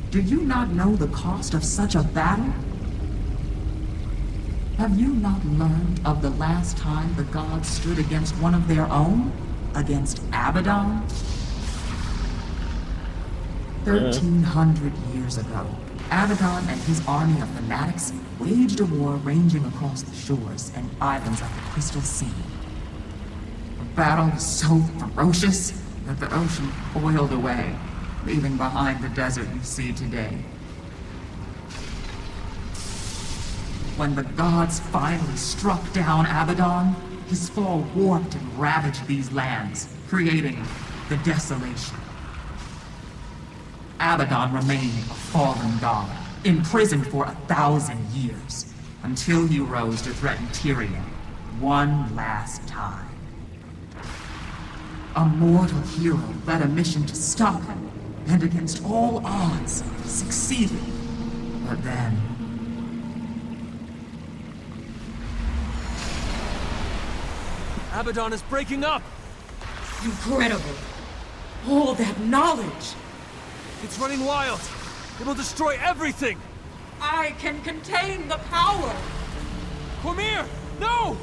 Do you not know the cost of such a battle? Have you not learned of the last time the gods stood against one of their own? Against Abaddon? 1,300 years ago, Abaddon and his army of fanatics waged a war ranging across the shores and islands of the Crystal Sea. The battle was so ferocious that the ocean boiled away, leaving behind the desert you see today. When the gods finally struck down Abaddon, his fall warped and ravaged these lands, creating the Desolation. Abaddon remained a fallen god, imprisoned for 1,000 years, until he rose to threaten Tyria one last time. A mortal hero led a mission to stop him, and against all odds, succeeded. But then... Abaddon is breaking up! Incredible! All that knowledge! It's running wild! It will destroy everything! I can contain the power! Cormyr! No!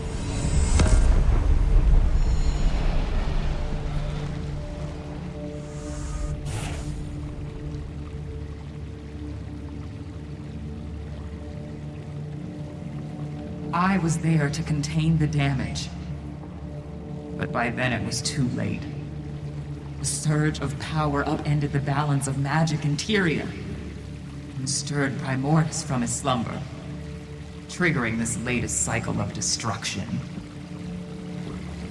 I was there to contain the damage. But by then it was too late. The surge of power upended the balance of magic in Tyria, and stirred Primordus from his slumber, triggering this latest cycle of destruction.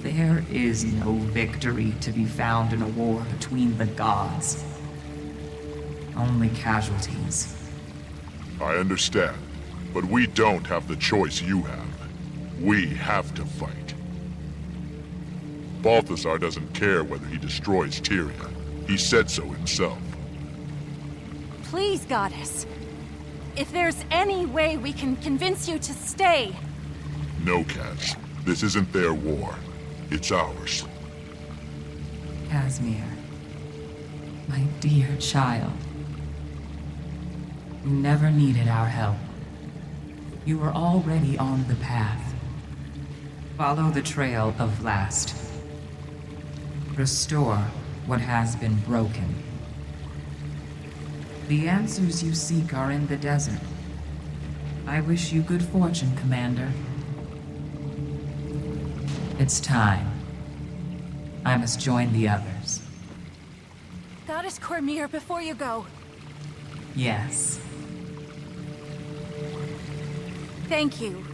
There is no victory to be found in a war between the gods. Only casualties. I understand, but we don't have the choice you have. We have to fight. Balthazar doesn't care whether he destroys Tyria. He said so himself. Please, Goddess. If there's any way we can convince you to stay... No, Kaz. This isn't their war. It's ours. Casimir, my dear child. You never needed our help. You were already on the path. Follow the trail of Vlast. Restore what has been broken. The answers you seek are in the desert. I wish you good fortune, Commander. It's time. I must join the others. Goddess Cormyr, before you go. Yes. Thank you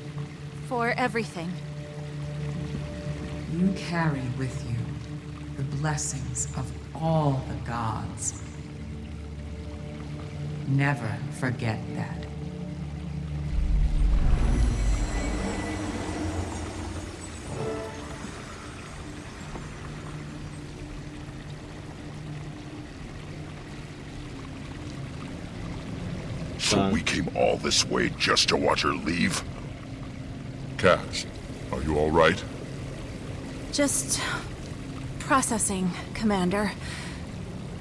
for everything. You carry with you the blessings of all the gods. Never forget that. So we came all this way just to watch her leave? Kaz, are you all right? Just... processing, Commander.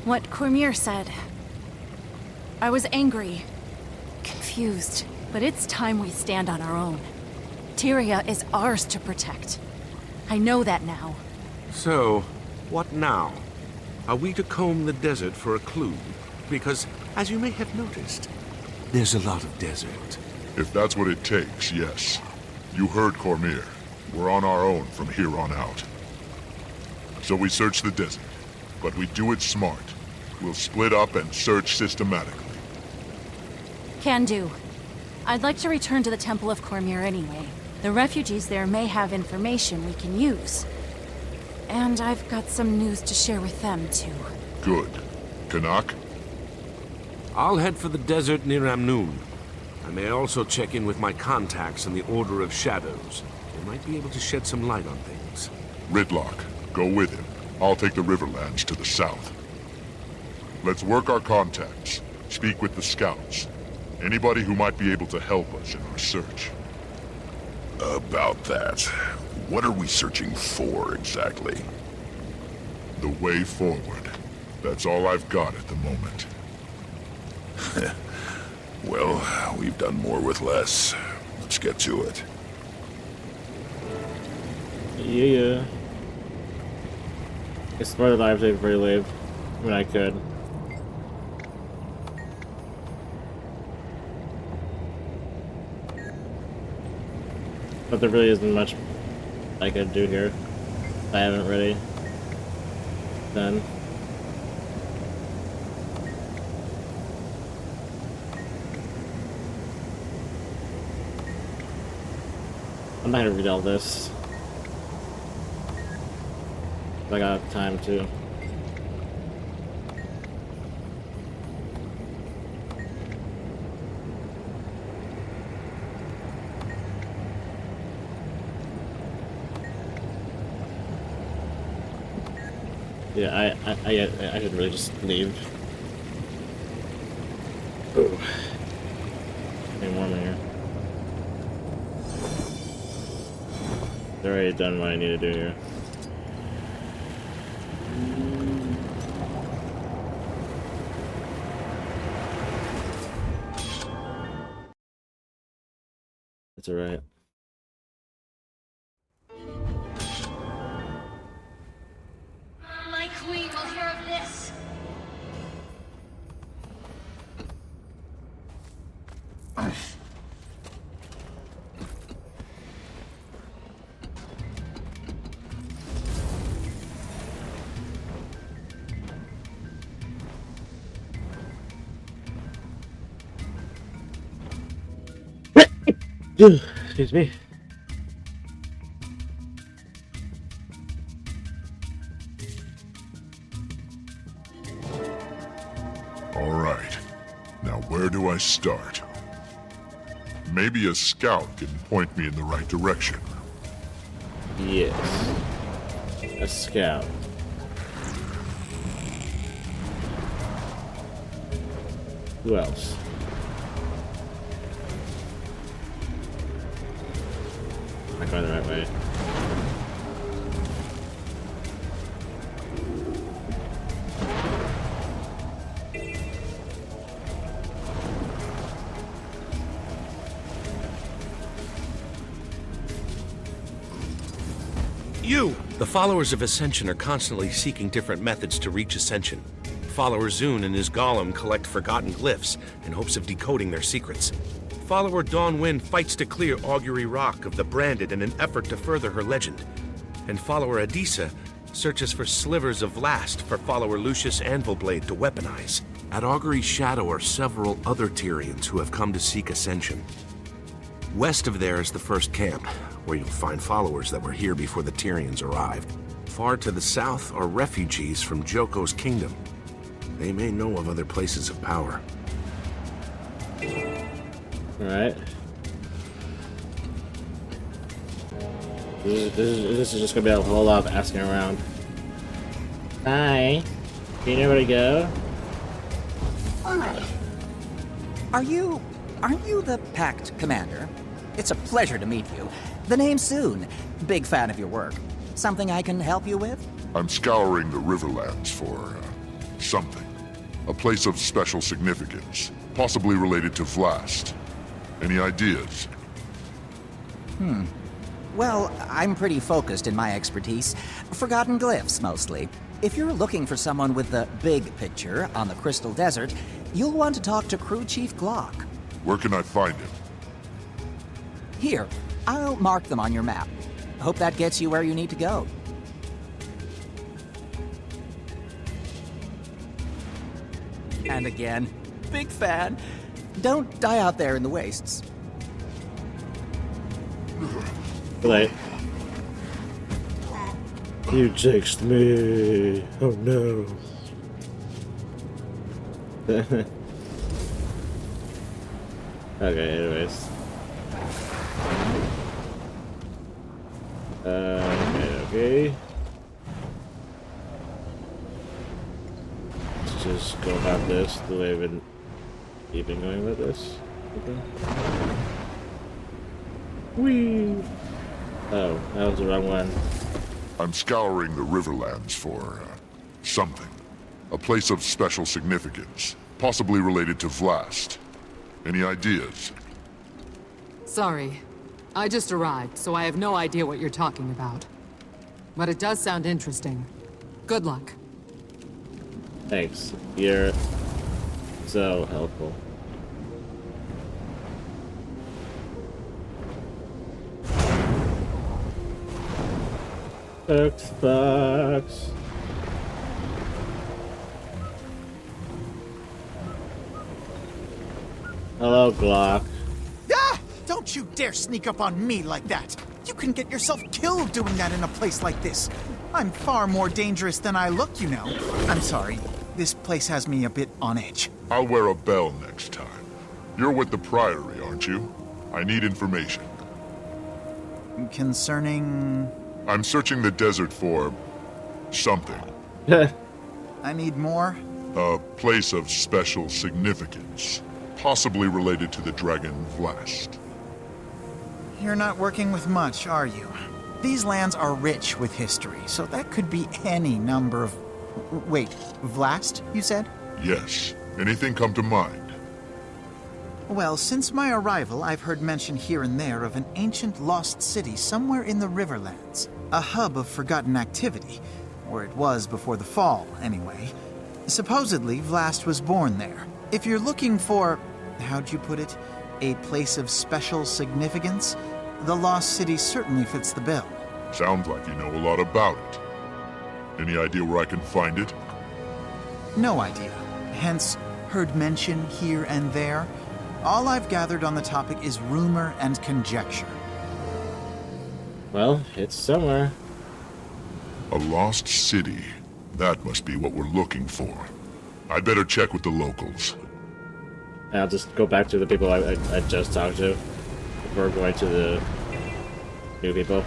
What Cormyr said. I was angry, confused, but it's time we stand on our own. Tyria is ours to protect. I know that now. So, what now? Are we to comb the desert for a clue? Because, as you may have noticed, there's a lot of desert. If that's what it takes, yes. You heard Cormier. We're on our own from here on out. So we search the desert, but we do it smart. We'll split up and search systematically. Can do. I'd like to return to the Temple of Cormier anyway. The refugees there may have information we can use. And I've got some news to share with them, too. Good. Canuck? I'll head for the desert near Amnoon. I may also check in with my contacts in the Order of Shadows. They might be able to shed some light on things. Ridlock, go with him. I'll take the Riverlands to the south. Let's work our contacts. Speak with the scouts. Anybody who might be able to help us in our search. About that, what are we searching for exactly? The way forward. That's all I've got at the moment. Well, we've done more with less. Let's get to it. Yeah. Explore the lives they've relived when I could. But there really isn't much I could do here. I haven't really done. I'm not gonna read all this. I got time to. Yeah, I should really just leave. Ooh. Getting warm in here. I've already done what I need to do here. That's alright. My queen will hear of this. Excuse me. All right. Now where do I start? Maybe a scout can point me in the right direction. Yes. A scout. Who else? Am I going the right way? You! The followers of Ascension are constantly seeking different methods to reach Ascension. Follower Zune and his golem collect forgotten glyphs in hopes of decoding their secrets. Follower Dawn Wind fights to clear Augury Rock of the Branded in an effort to further her legend. And follower Adisa searches for slivers of Last for follower Lucius Anvilblade to weaponize. At Augury Shadow are several other Tyrians who have come to seek Ascension. West of there is the first camp, where you'll find followers that were here before the Tyrians arrived. Far to the south are refugees from Joko's kingdom. They may know of other places of power. Alright. This is just gonna be a whole lot of asking around. Hi. Do you know where to go? Hi. Aren't you the Pact Commander? It's a pleasure to meet you. The name's Soon. Big fan of your work. Something I can help you with? I'm scouring the Riverlands for something. A place of special significance, possibly related to Vlast. Any ideas? Well, I'm pretty focused in my expertise. Forgotten glyphs, mostly. If you're looking for someone with the big picture on the Crystal Desert, you'll want to talk to Crew Chief Glock. Where can I find him? Here, I'll mark them on your map. Hope that gets you where you need to go. And again, big fan. Don't die out there in the wastes. Late. You jinxed me. Oh no. Okay, anyways. Okay. Let's just go about this the way we've been going with this. Okay. Whee! Oh, that was the wrong one. I'm scouring the Riverlands for something. A place of special significance, possibly related to Vlast. Any ideas? Sorry. I just arrived, so I have no idea what you're talking about. But it does sound interesting. Good luck. Thanks. You're so helpful. Xbox. Hello, Glock. Ah! Don't you dare sneak up on me like that! You can get yourself killed doing that in a place like this. I'm far more dangerous than I look, you know. I'm sorry. This place has me a bit on edge. I'll wear a bell next time. You're with the Priory, aren't you? I need information. Concerning... I'm searching the desert for... something. I need more? A place of special significance. Possibly related to the dragon Vlast. You're not working with much, are you? These lands are rich with history, so that could be any number of... Wait, Vlast, you said? Yes. Anything come to mind? Well, since my arrival, I've heard mention here and there of an ancient lost city somewhere in the Riverlands. A hub of forgotten activity. Or it was before the fall, anyway. Supposedly, Vlast was born there. If you're looking for... how'd you put it? A place of special significance? The lost city certainly fits the bill. Sounds like you know a lot about it. Any idea where I can find it? No idea. Hence, heard mention here and there. All I've gathered on the topic is rumor and conjecture. Well, it's somewhere. A lost city. That must be what we're looking for. I'd better check with the locals. I'll just go back to the people I just talked to before going to the new people.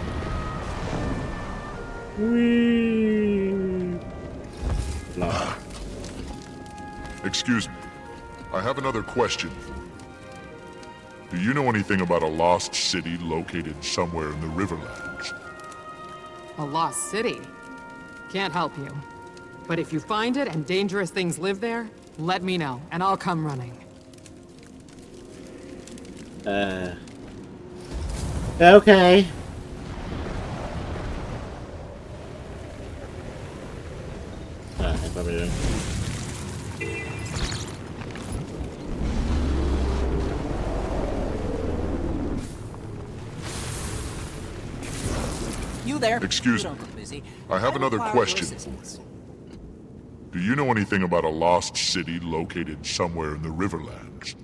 Whee! No. Excuse me. I have another question for you. Do you know anything about a lost city located somewhere in the Riverlands? A lost city? Can't help you. But if you find it and dangerous things live there, let me know, and I'll come running. Okay. I probably didn't. You there? Excuse You me. don't look busy. I have another require your question. assistance. Do you know anything about a lost city located somewhere in the Riverlands?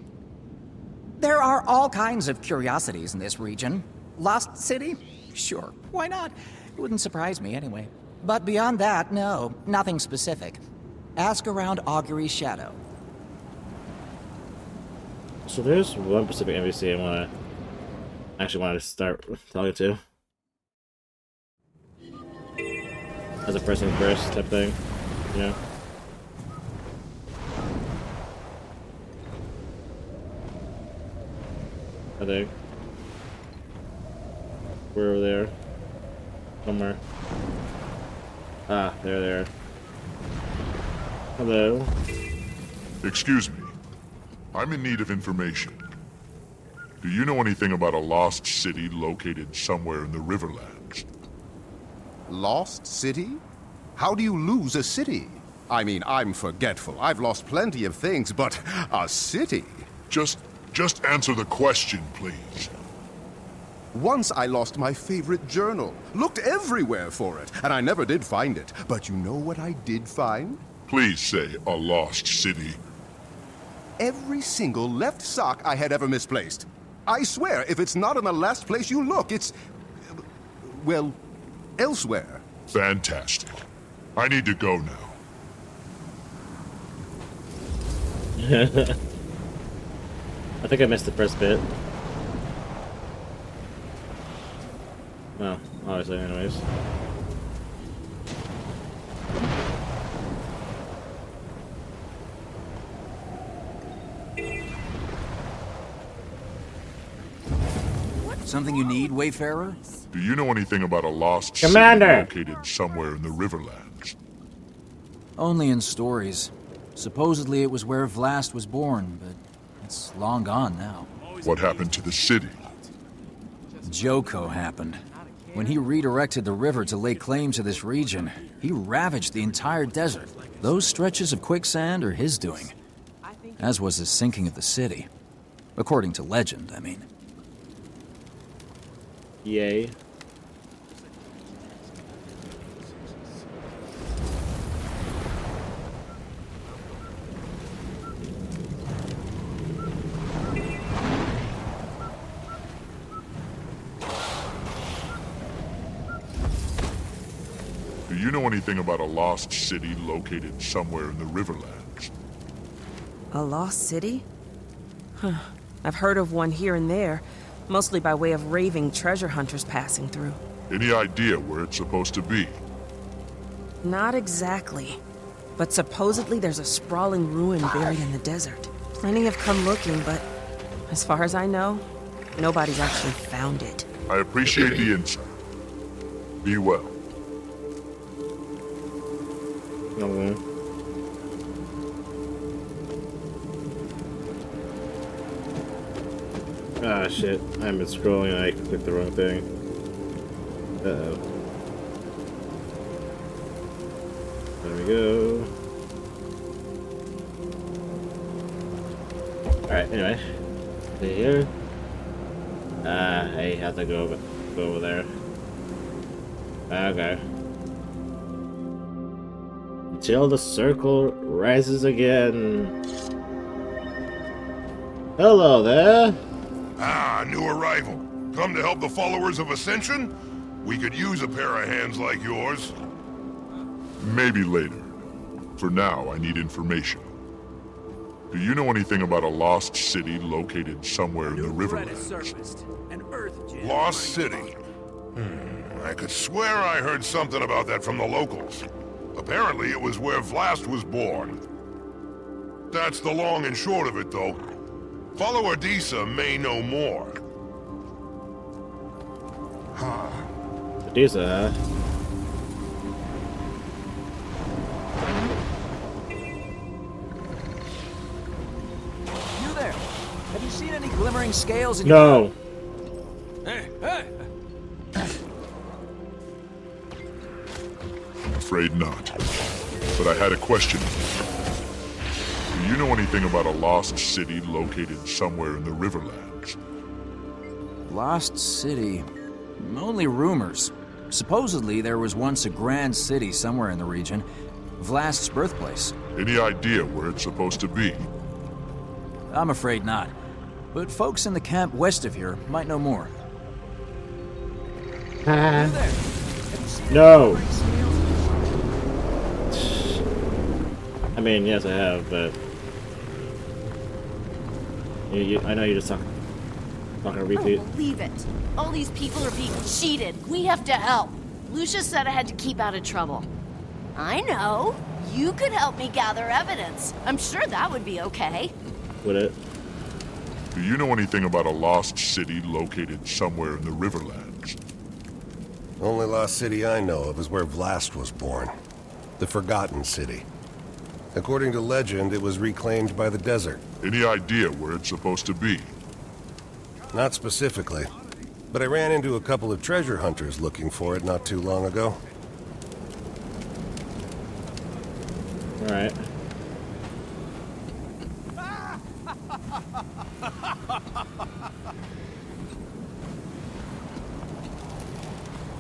There are all kinds of curiosities in this region. Lost City? Sure, why not? It wouldn't surprise me anyway. But beyond that, no, nothing specific. Ask around Augury's Shadow. So there's one specific NPC I actually want to start talking to. As a person first type thing, you know? I think. We're over there. Somewhere. Ah, there. Hello. Excuse me. I'm in need of information. Do you know anything about a lost city located somewhere in the Riverlands? Lost city? How do you lose a city? I mean, I'm forgetful. I've lost plenty of things, but a city? Just answer the question, please. Once I lost my favorite journal. Looked everywhere for it, and I never did find it. But you know what I did find? Please say a lost city. Every single left sock I had ever misplaced. I swear, if it's not in the last place you look, it's... well, elsewhere. Fantastic. I need to go now. I think I missed the first bit. Well, obviously, anyways. Something you need, Wayfarer? Do you know anything about a lost Commander! city located somewhere in the Riverlands? Only in stories. Supposedly it was where Vlast was born, but it's long gone now. What happened to the city? Joko happened. When he redirected the river to lay claim to this region, he ravaged the entire desert. Those stretches of quicksand are his doing, as was the sinking of the city. According to legend, I mean. Yay. Do you know anything about a lost city located somewhere in the Riverlands? A lost city? Huh. I've heard of one here and there, mostly by way of raving treasure hunters passing through. Any idea where it's supposed to be? Not exactly. But supposedly there's a sprawling ruin buried in the desert. Plenty have come looking, but as far as I know, nobody's actually found it. I appreciate the insight. Be well. Okay. Ah, shit. I've been scrolling and I clicked the wrong thing. Uh-oh. There we go. Alright, anyway. Stay here. I have to go over there. Okay. Until the circle rises again. Hello there. Ah, new arrival. Come to help the followers of Ascension? We could use a pair of hands like yours. Maybe later. For now, I need information. Do you know anything about a lost city located somewhere in the Riverlands? Lost City? I could swear I heard something about that from the locals. Apparently it was where Vlast was born. That's the long and short of it, though. Follower Disa may know more. Disa, huh? You there? Have you seen any glimmering scales in No. Hey, hey! Afraid not. But I had a question. Do you know anything about a lost city located somewhere in the Riverlands? Lost city. Only rumors. Supposedly there was once a grand city somewhere in the region. Vlast's birthplace. Any idea where it's supposed to be? I'm afraid not. But folks in the camp west of here might know more. No. I mean, yes, I have, but I know you're just not gonna repeat. I don't believe it. All these people are being cheated. We have to help. Lucia said I had to keep out of trouble. I know. You could help me gather evidence. I'm sure that would be okay. Would it? Do you know anything about a lost city located somewhere in the Riverlands? Only lost city I know of is where Vlast was born. The Forgotten City. According to legend, it was reclaimed by the desert. Any idea where it's supposed to be? Not specifically. But I ran into a couple of treasure hunters looking for it not too long ago. Alright.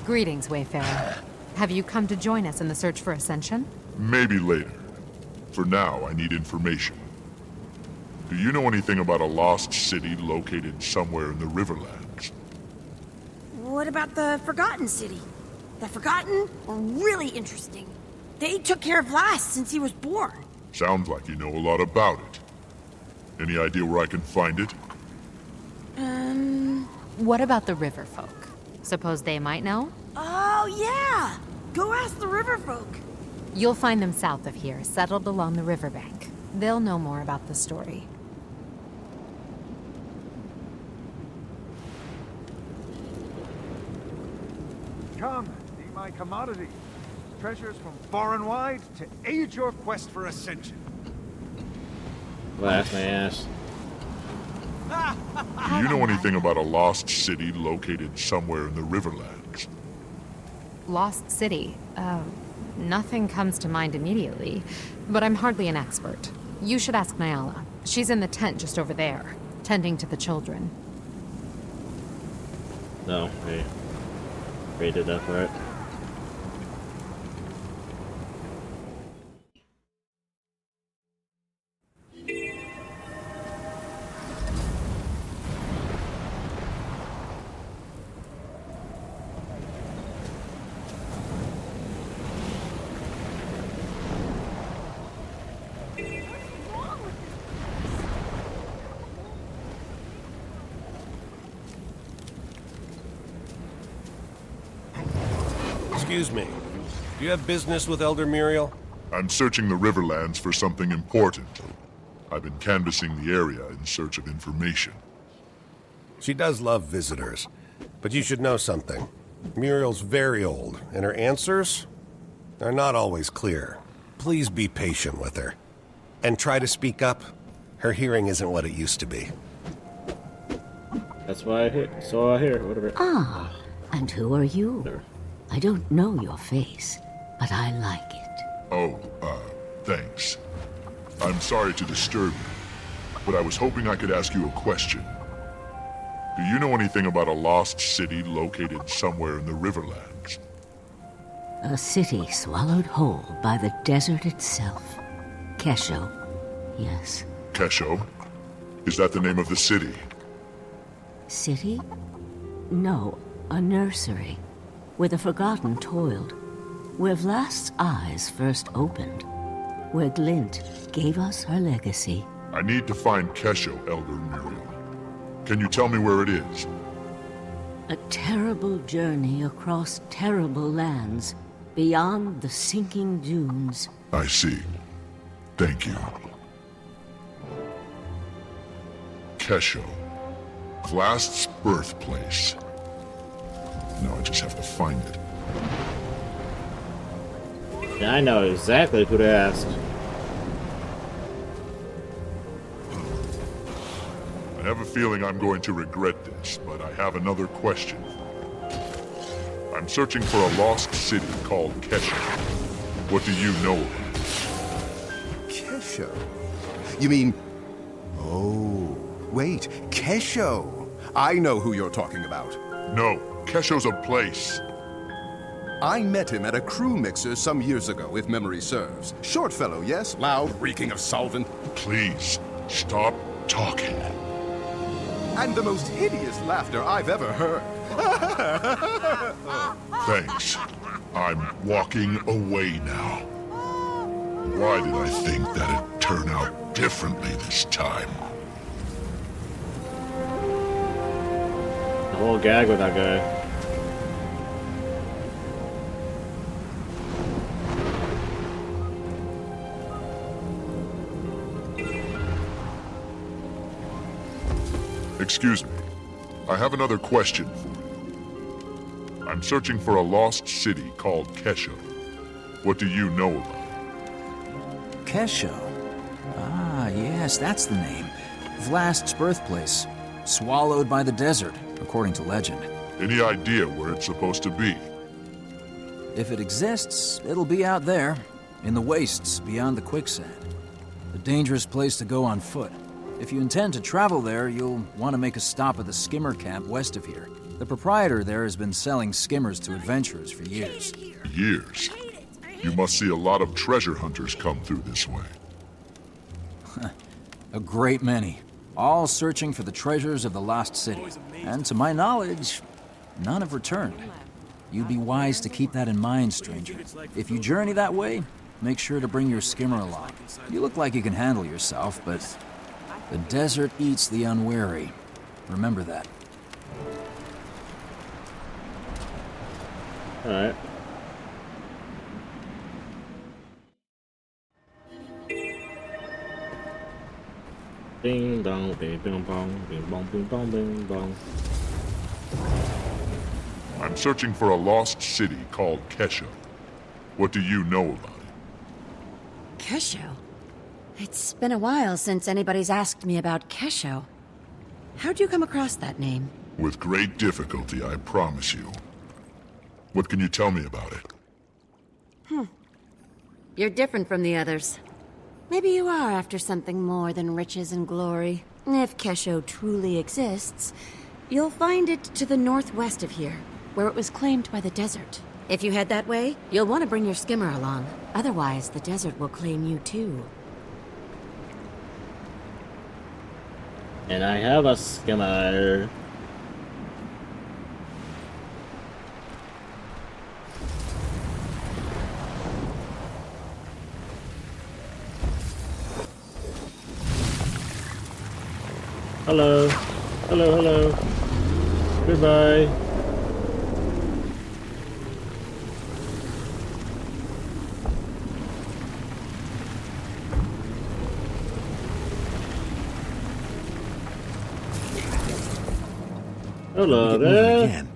Greetings, Wayfarer. Have you come to join us in the search for Ascension? Maybe later. For now, I need information. Do you know anything about a lost city located somewhere in the Riverlands? What about the Forgotten City? The Forgotten were really interesting. They took care of Last since he was born. Sounds like you know a lot about it. Any idea where I can find it? What about the river folk? Suppose they might know? Oh, yeah! Go ask the river folk. You'll find them south of here, settled along the riverbank. They'll know more about the story. Come, see my commodity. Treasures from far and wide to aid your quest for ascension. Blast my ass. Do you know anything about a lost city located somewhere in the Riverlands? Lost City? Nothing comes to mind immediately, but I'm hardly an expert. You should ask Nyala. She's in the tent just over there, tending to the children. No, we rated that part. Excuse me. Do you have business with Elder Muriel? I'm searching the Riverlands for something important. I've been canvassing the area in search of information. She does love visitors, but you should know something. Muriel's very old, and her answers are not always clear. Please be patient with her. And try to speak up. Her hearing isn't what it used to be. That's why I hear. So I hear. Whatever. Ah, and who are you? I don't know your face, but I like it. Oh, thanks. I'm sorry to disturb you, but I was hoping I could ask you a question. Do you know anything about a lost city located somewhere in the Riverlands? A city swallowed whole by the desert itself. Kesho, yes. Kesho? Is that the name of the city? City? No, a nursery. Where the Forgotten toiled, where Vlast's eyes first opened, where Glint gave us her legacy. I need to find Kesho, Elder Muriel. Can you tell me where it is? A terrible journey across terrible lands, beyond the sinking dunes. I see. Thank you. Kesho. Vlast's birthplace. No, I just have to find it. Yeah, I know exactly who to ask. I have a feeling I'm going to regret this, but I have another question. I'm searching for a lost city called Kesho. What do you know of it? Kesho? You mean... Oh, wait, Kesho! I know who you're talking about. No, Kesho's a place. I met him at a crew mixer some years ago, if memory serves. Short fellow, yes? Loud, reeking of solvent. Please, stop talking. And the most hideous laughter I've ever heard. Thanks. I'm walking away now. Why did I think that it'd turn out differently this time? The whole gag with that guy. Excuse me. I have another question for you. I'm searching for a lost city called Kesho. What do you know about it? Kesho? Ah, yes, that's the name. Vlast's birthplace. swallowed by the desert, according to legend. Any idea where it's supposed to be? If it exists, it'll be out there, in the wastes beyond the quicksand. A dangerous place to go on foot. If you intend to travel there, you'll want to make a stop at the skimmer camp west of here. The proprietor there has been selling skimmers to adventurers for years. Years? You must see a lot of treasure hunters come through this way. A great many, all searching for the treasures of the lost city. And to my knowledge, none have returned. You'd be wise to keep that in mind, stranger. If you journey that way, make sure to bring your skimmer along. You look like you can handle yourself, but the desert eats the unwary. Remember that. Alright. Ding dong, bing bing bong, bing bong, bing bong, bing bong. I'm searching for a lost city called Kesho. What do you know about it? Kesho? It's been a while since anybody's asked me about Kesho. How'd you come across that name? With great difficulty, I promise you. What can you tell me about it? You're different from the others. Maybe you are after something more than riches and glory. If Kesho truly exists, you'll find it to the northwest of here, where it was claimed by the desert. If you head that way, you'll want to bring your skimmer along. Otherwise, the desert will claim you too. And I have a skimmer. Hello. Hello, hello. Goodbye. Hello Get moving there. again.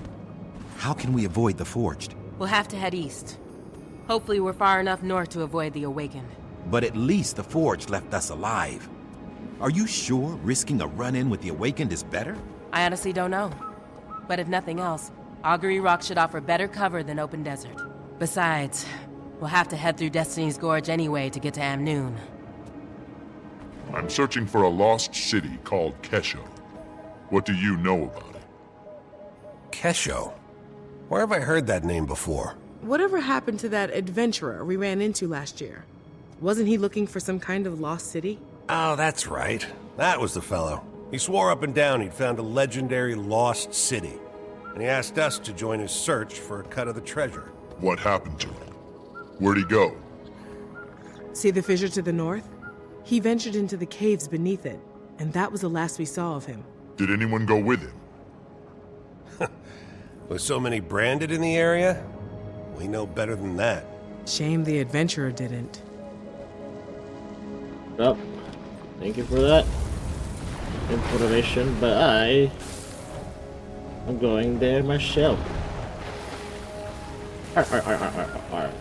How can we avoid the Forged? We'll have to head east. Hopefully we're far enough north to avoid the Awakened. But at least the Forged left us alive. Are you sure risking a run-in with the Awakened is better? I honestly don't know. But if nothing else, Augury Rock should offer better cover than open desert. Besides, we'll have to head through Destiny's Gorge anyway to get to Amnoon. I'm searching for a lost city called Kesho. What do you know about it? Kesho? Where have I heard that name before? Whatever happened to that adventurer we ran into last year? Wasn't he looking for some kind of lost city? Oh, that's right. That was the fellow. He swore up and down he'd found a legendary lost city. And he asked us to join his search for a cut of the treasure. What happened to him? Where'd he go? See the fissure to the north? He ventured into the caves beneath it, and that was the last we saw of him. Did anyone go with him? With so many branded in the area, we know better than that. Shame the adventurer didn't. Well, thank you for that information, but I'm going there myself. Arr.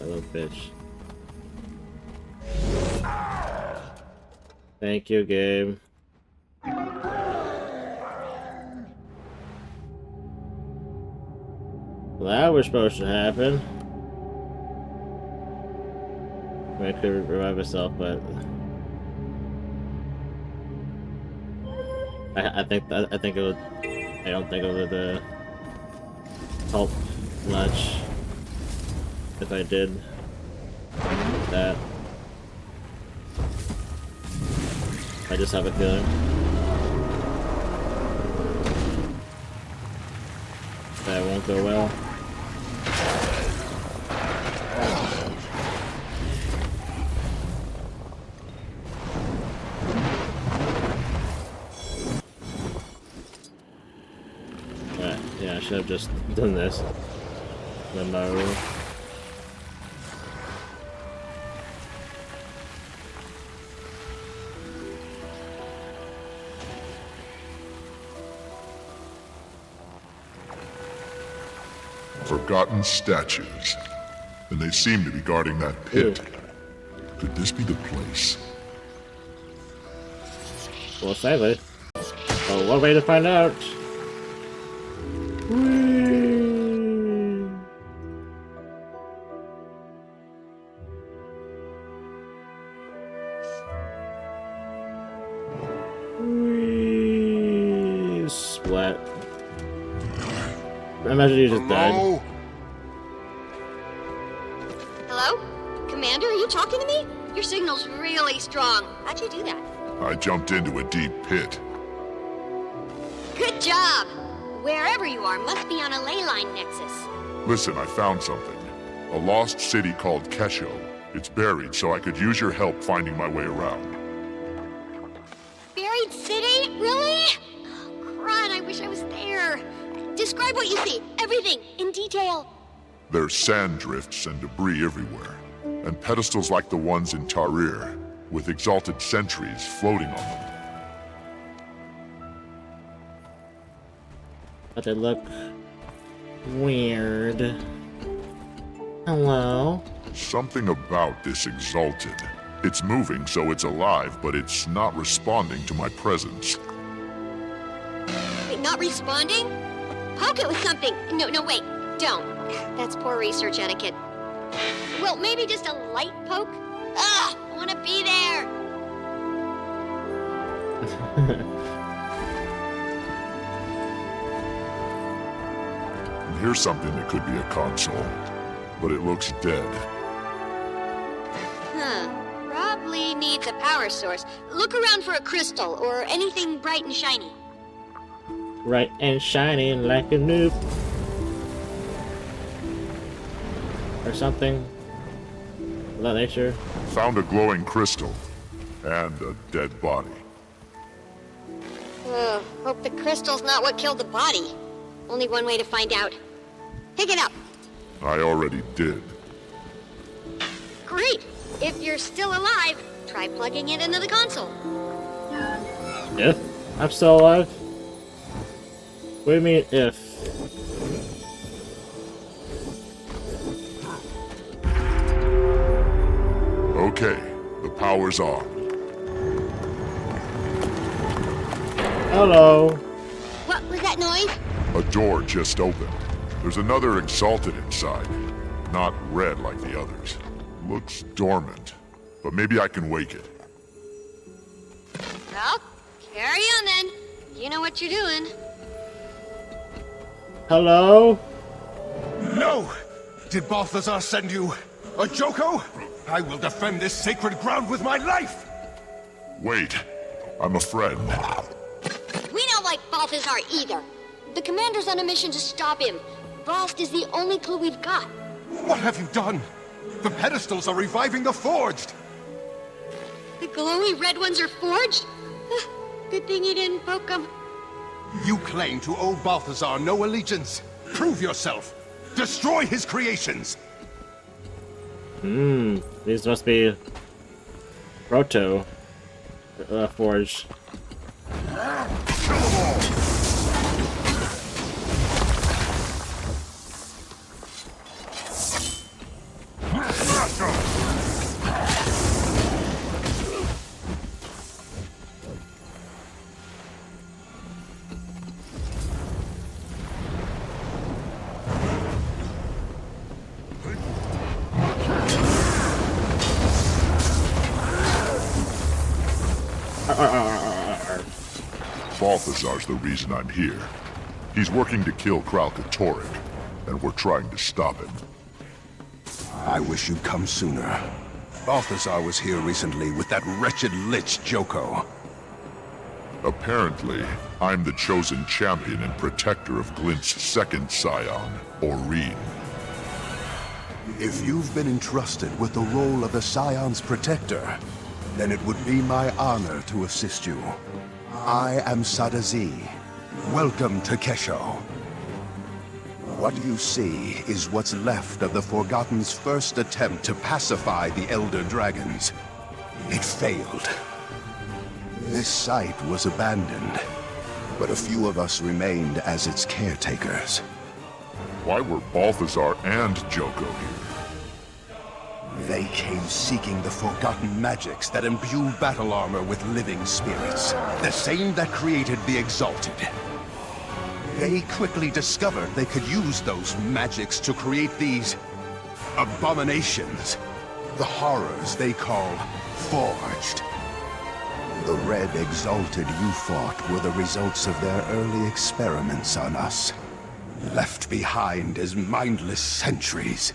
Little bitch. Thank you, game. Well, that was supposed to happen. I mean, I could revive myself, but I think it would. I don't think it would help much if I did that. I just have a feeling. That won't go well. Right, yeah, I should have just done this. No. Forgotten statues. and they seem to be guarding that pit. Could this be the place? Well, sadly. Oh, one way to find out. Whee! Whee! Splat. I imagine you just died. Hello? Commander, are you talking to me? Your signal's really strong. How'd you do that? I jumped into a deep pit. Good job! Wherever you are must be on a ley line nexus. Listen, I found something. A lost city called Kesho. It's buried, so I could use your help finding my way around. Buried city? Really? Oh, crud, I wish I was there. Describe what you see. Everything, in detail. There's sand drifts and debris everywhere, and pedestals like the ones in Tarir, with exalted sentries floating on them. But they look weird. Hello? Something about this exalted. It's moving, so it's alive, but it's not responding to my presence. Wait, not responding? Poke it with something. No, wait. Don't. That's poor research etiquette. Well, maybe just a light poke? Ugh! I want to be there! Here's something that could be a console, but it looks dead. Huh. Probably needs a power source. Look around for a crystal or anything bright and shiny. Bright and shining like a noob. Or something of that nature. Found a glowing crystal and a dead body. Ugh, hope the crystal's not what killed the body. Only one way to find out. Pick it up. I already did. Great. If you're still alive, try plugging it into the console. If I'm still alive? What do you mean if? Okay, the power's on. Hello. What was that noise? A door just opened. There's another exalted inside. Not red like the others. Looks dormant, but maybe I can wake it. Well, carry on then. You know what you're doing. Hello? No! Did Balthazar send you a Joko? I will defend this sacred ground with my life! Wait, I'm a friend. We don't like Balthazar either. The commander's on a mission to stop him. Frost is the only clue we've got. What have you done? The pedestals are reviving the forged! The glowy red ones are forged? Good thing you didn't poke them. You claim to owe Balthazar no allegiance. Prove yourself. Destroy his creations. These must be Proto forged. Balthazar's the reason I'm here. He's working to kill Kralkatorrik, and we're trying to stop him. I wish you'd come sooner. Balthazar was here recently with that wretched lich Joko. Apparently, I'm the chosen champion and protector of Glint's second scion, Aurene. If you've been entrusted with the role of the Scion's protector, then it would be my honor to assist you. I am Sadazi. Welcome to Kesho. What you see is what's left of the Forgotten's first attempt to pacify the Elder Dragons. It failed. This site was abandoned, but a few of us remained as its caretakers. Why were Balthazar and Joko here? They came seeking the forgotten magics that imbue battle armor with living spirits. The same that created the Exalted. They quickly discovered they could use those magics to create these abominations. The horrors they call Forged. The Red Exalted you fought were the results of their early experiments on us. Left behind as mindless sentries.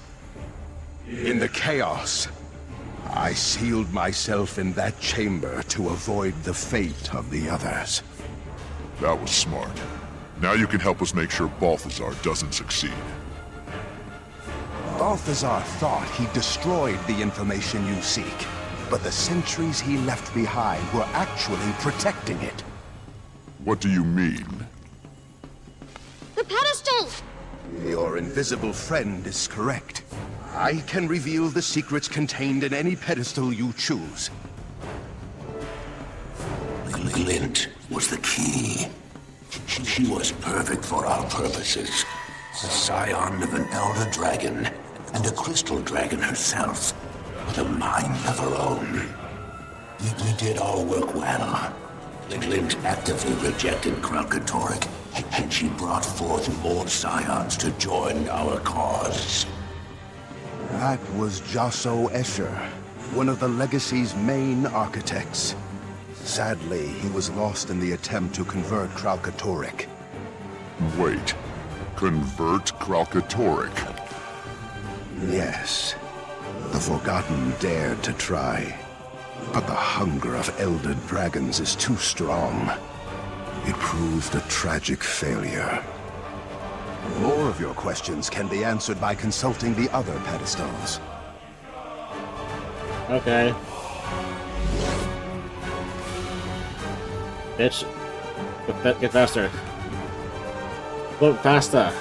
In the chaos, I sealed myself in that chamber to avoid the fate of the others. That was smart. Now you can help us make sure Balthazar doesn't succeed. Balthazar thought he destroyed the information you seek, but the sentries he left behind were actually protecting it. What do you mean? The pedestals! Your invisible friend is correct. I can reveal the secrets contained in any pedestal you choose. Glint was the key. She was perfect for our purposes. A scion of an elder dragon, and a crystal dragon herself, with a mind of her own. We did our work well. The Glint actively rejected Kralkatorrik, and she brought forth more scions to join our cause. That was Josso Escher, one of the Legacy's main architects. Sadly, he was lost in the attempt to convert Kralkatorrik. Wait. Convert Kralkatorrik? Yes. The Forgotten dared to try. But the hunger of Elder Dragons is too strong. It proved a tragic failure. More of your questions can be answered by consulting the other pedestals. Okay. Bitch. Get faster. Look faster.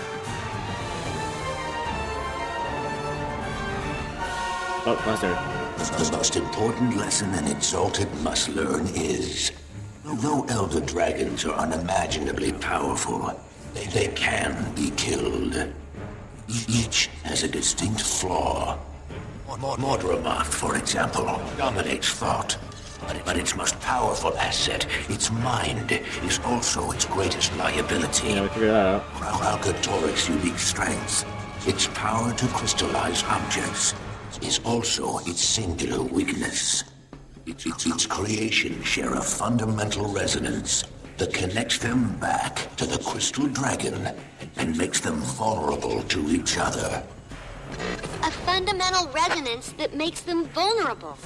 Oh, faster. The most important lesson an Exalted must learn is, though Elder Dragons are unimaginably powerful, they can be killed. Each has a distinct flaw. Mordramoth, for example, dominates thought. But its most powerful asset, its mind, is also its greatest liability. Yeah, we figured that out. Kralkatorrik's unique strength, its power to crystallize objects, is also its singular weakness. Its creations share a fundamental resonance that connects them back to the Crystal Dragon and makes them vulnerable to each other. A fundamental resonance that makes them vulnerable.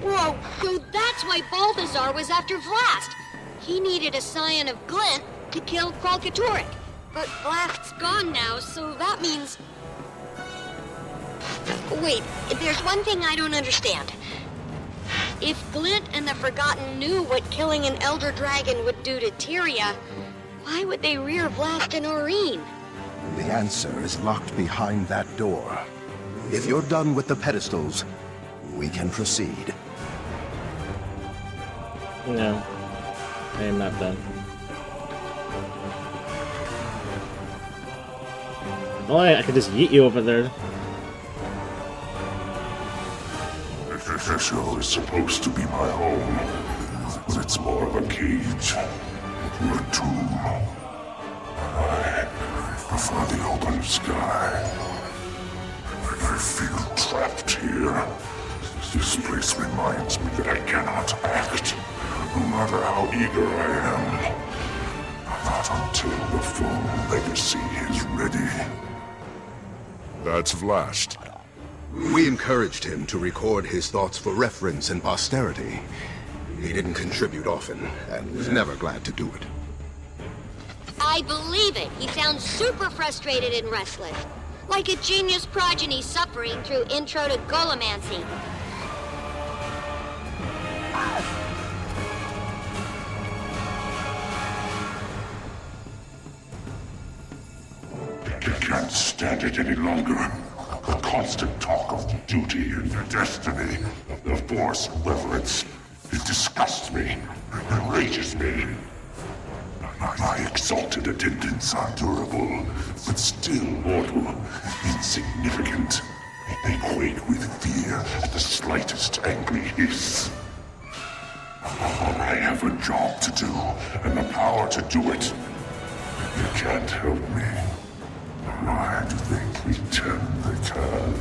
Whoa, so that's why Balthazar was after Vlast. He needed a scion of Glint to kill Kralkatorrik. But Vlast's gone now, so that means... Wait, there's one thing I don't understand. If Glint and the Forgotten knew what killing an Elder Dragon would do to Tyria, why would they rear Vlast and Aurene? The answer is locked behind that door. If you're done with the pedestals, we can proceed. No. I am not done. Oh, I could just yeet you over there. Kesho is supposed to be my home, but it's more of a cage. A tomb. I prefer the open sky. I feel trapped here. This place reminds me that I cannot act, no matter how eager I am. Not until the full legacy is ready. That's Vlast. We encouraged him to record his thoughts for reference in posterity. He didn't contribute often, and was never glad to do it. I believe it. He sounds super frustrated and restless. Like a genius progeny suffering through Intro to Golomancy. I can't stand it any longer. The constant talk of duty and destiny, the force of reverence. It disgusts me, enrages me. My exalted attendants are durable, but still mortal, insignificant. They quake with fear at the slightest angry hiss. I have a job to do, and the power to do it. You can't help me. Why do they pretend they can?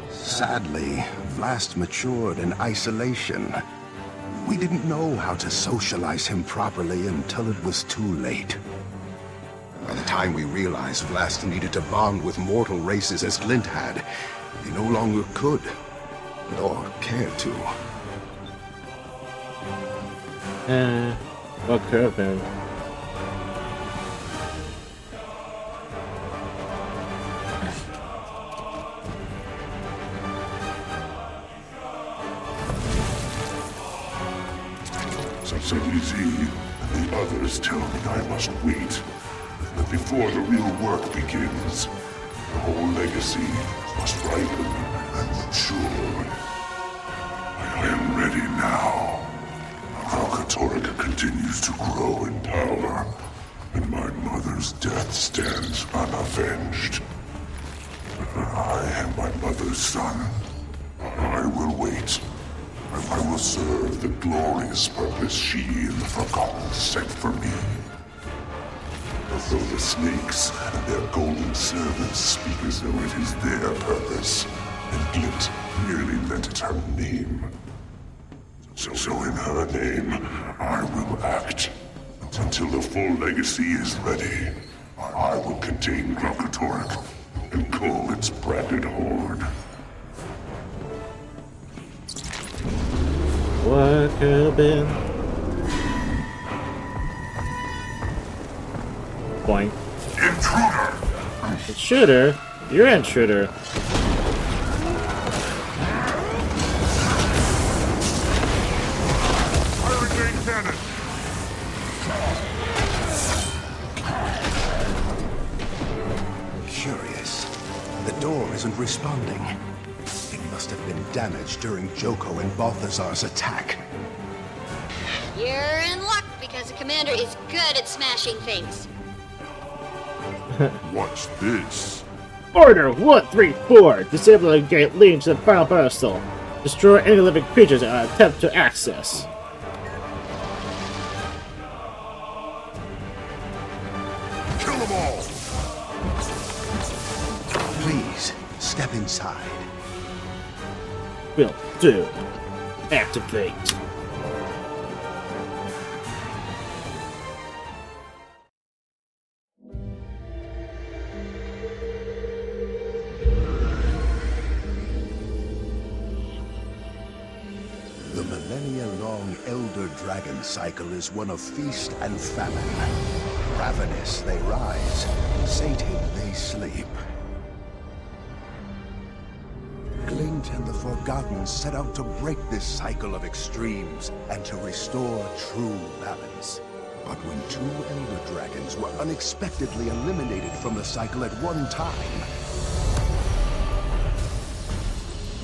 Sadly, Vlast matured in isolation. We didn't know how to socialize him properly until it was too late. By the time we realized Vlast needed to bond with mortal races as Glint had, he no longer could, nor cared to. What could have been? Sadie and the others tell me I must wait. But before the real work begins, the whole legacy must ripen and mature. I am ready now. Kralkatorrik continues to grow in power, and my mother's death stands unavenged. I am my mother's son. I will wait. I will serve the glorious purpose she and the Forgotten set for me. Though the snakes and their golden servants speak as though it is their purpose, and Glint merely lent it her name. So in her name, I will act. Until the full legacy is ready, I will contain Kralkatorrik and cull its branded horde. What could have been? Boing. Intruder! Intruder? You're an intruder. Hurricane cannon! Curious. The door isn't responding. It must have been damaged during Joko and Balthazar's attack. You're in luck because the commander is good at smashing things. What's this? Order 134! Disable the gate leading to the final pedestal. Destroy any living creatures that attempt to access. Kill them all! Please, step inside. Will do. Activate. The millennia-long Elder Dragon cycle is one of feast and famine. Ravenous they rise, sated they sleep. Glint and the Forgotten set out to break this cycle of extremes and to restore true balance. But when two Elder Dragons were unexpectedly eliminated from the cycle at one time,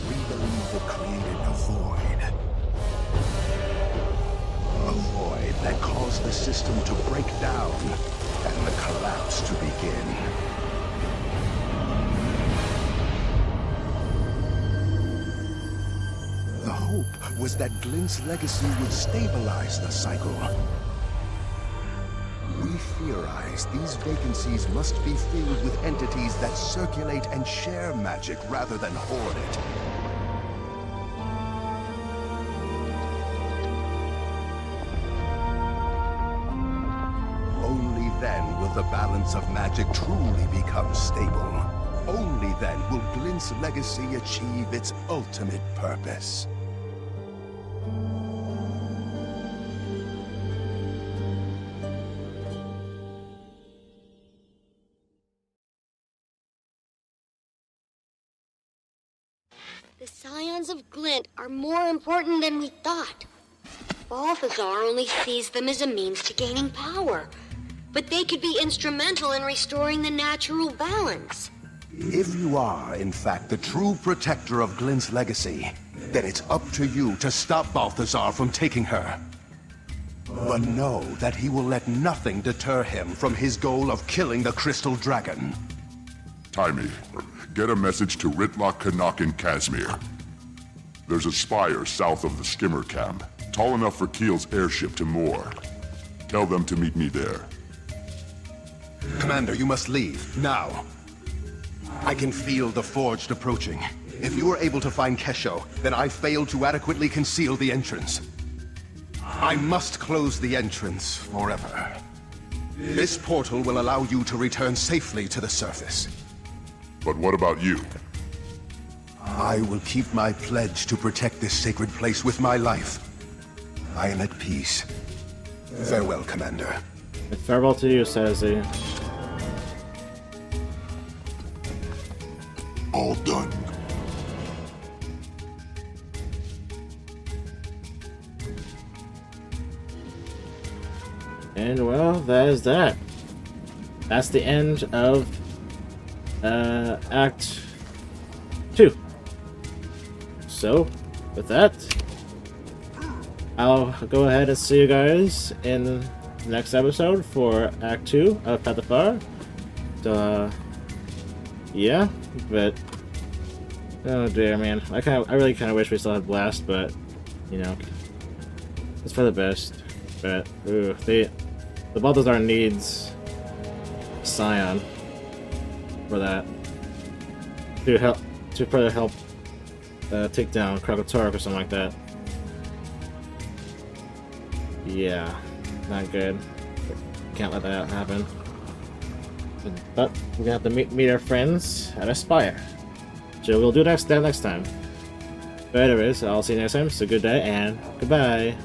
we believe it created a void. A void that caused the system to break down and the collapse to begin. The hope was that Glint's legacy would stabilize the cycle. We theorize these vacancies must be filled with entities that circulate and share magic rather than hoard it. Only then will the balance of magic truly become stable. Only then will Glint's legacy achieve its ultimate purpose. The Scions of Glint are more important than we thought. Balthazar only sees them as a means to gaining power, but they could be instrumental in restoring the natural balance. If you are, in fact, the true protector of Glint's legacy, then it's up to you to stop Balthazar from taking her. But know that he will let nothing deter him from his goal of killing the Crystal Dragon. Timmy, Get a message to Ritlock, Canuck, and Casimir. There's a spire south of the skimmer camp, tall enough for Keel's airship to moor. Tell them to meet me there. Commander, you must leave, now. I can feel the Forged approaching. If you are able to find Kesho, then I failed to adequately conceal the entrance. I must close the entrance forever. This portal will allow you to return safely to the surface. But what about you? I will keep my pledge to protect this sacred place with my life. I am at peace. Farewell, Commander. Farewell to you, Sazi. All done. And well, that is that. That's the end of Act 2. So, with that, I'll go ahead and see you guys in the next episode for Act 2 of Path of Fire. So, yeah, but oh dear, man, I really kind of wish we still had Blast, but you know, it's for the best. But ooh, the Balthazar needs Scion for that to further help take down Kragatorik or something like that. Yeah, not good. Can't let that happen. But we're gonna have to meet our friends at Aspire. So we'll do that next time. But anyways, I'll see you next time. So good day and goodbye.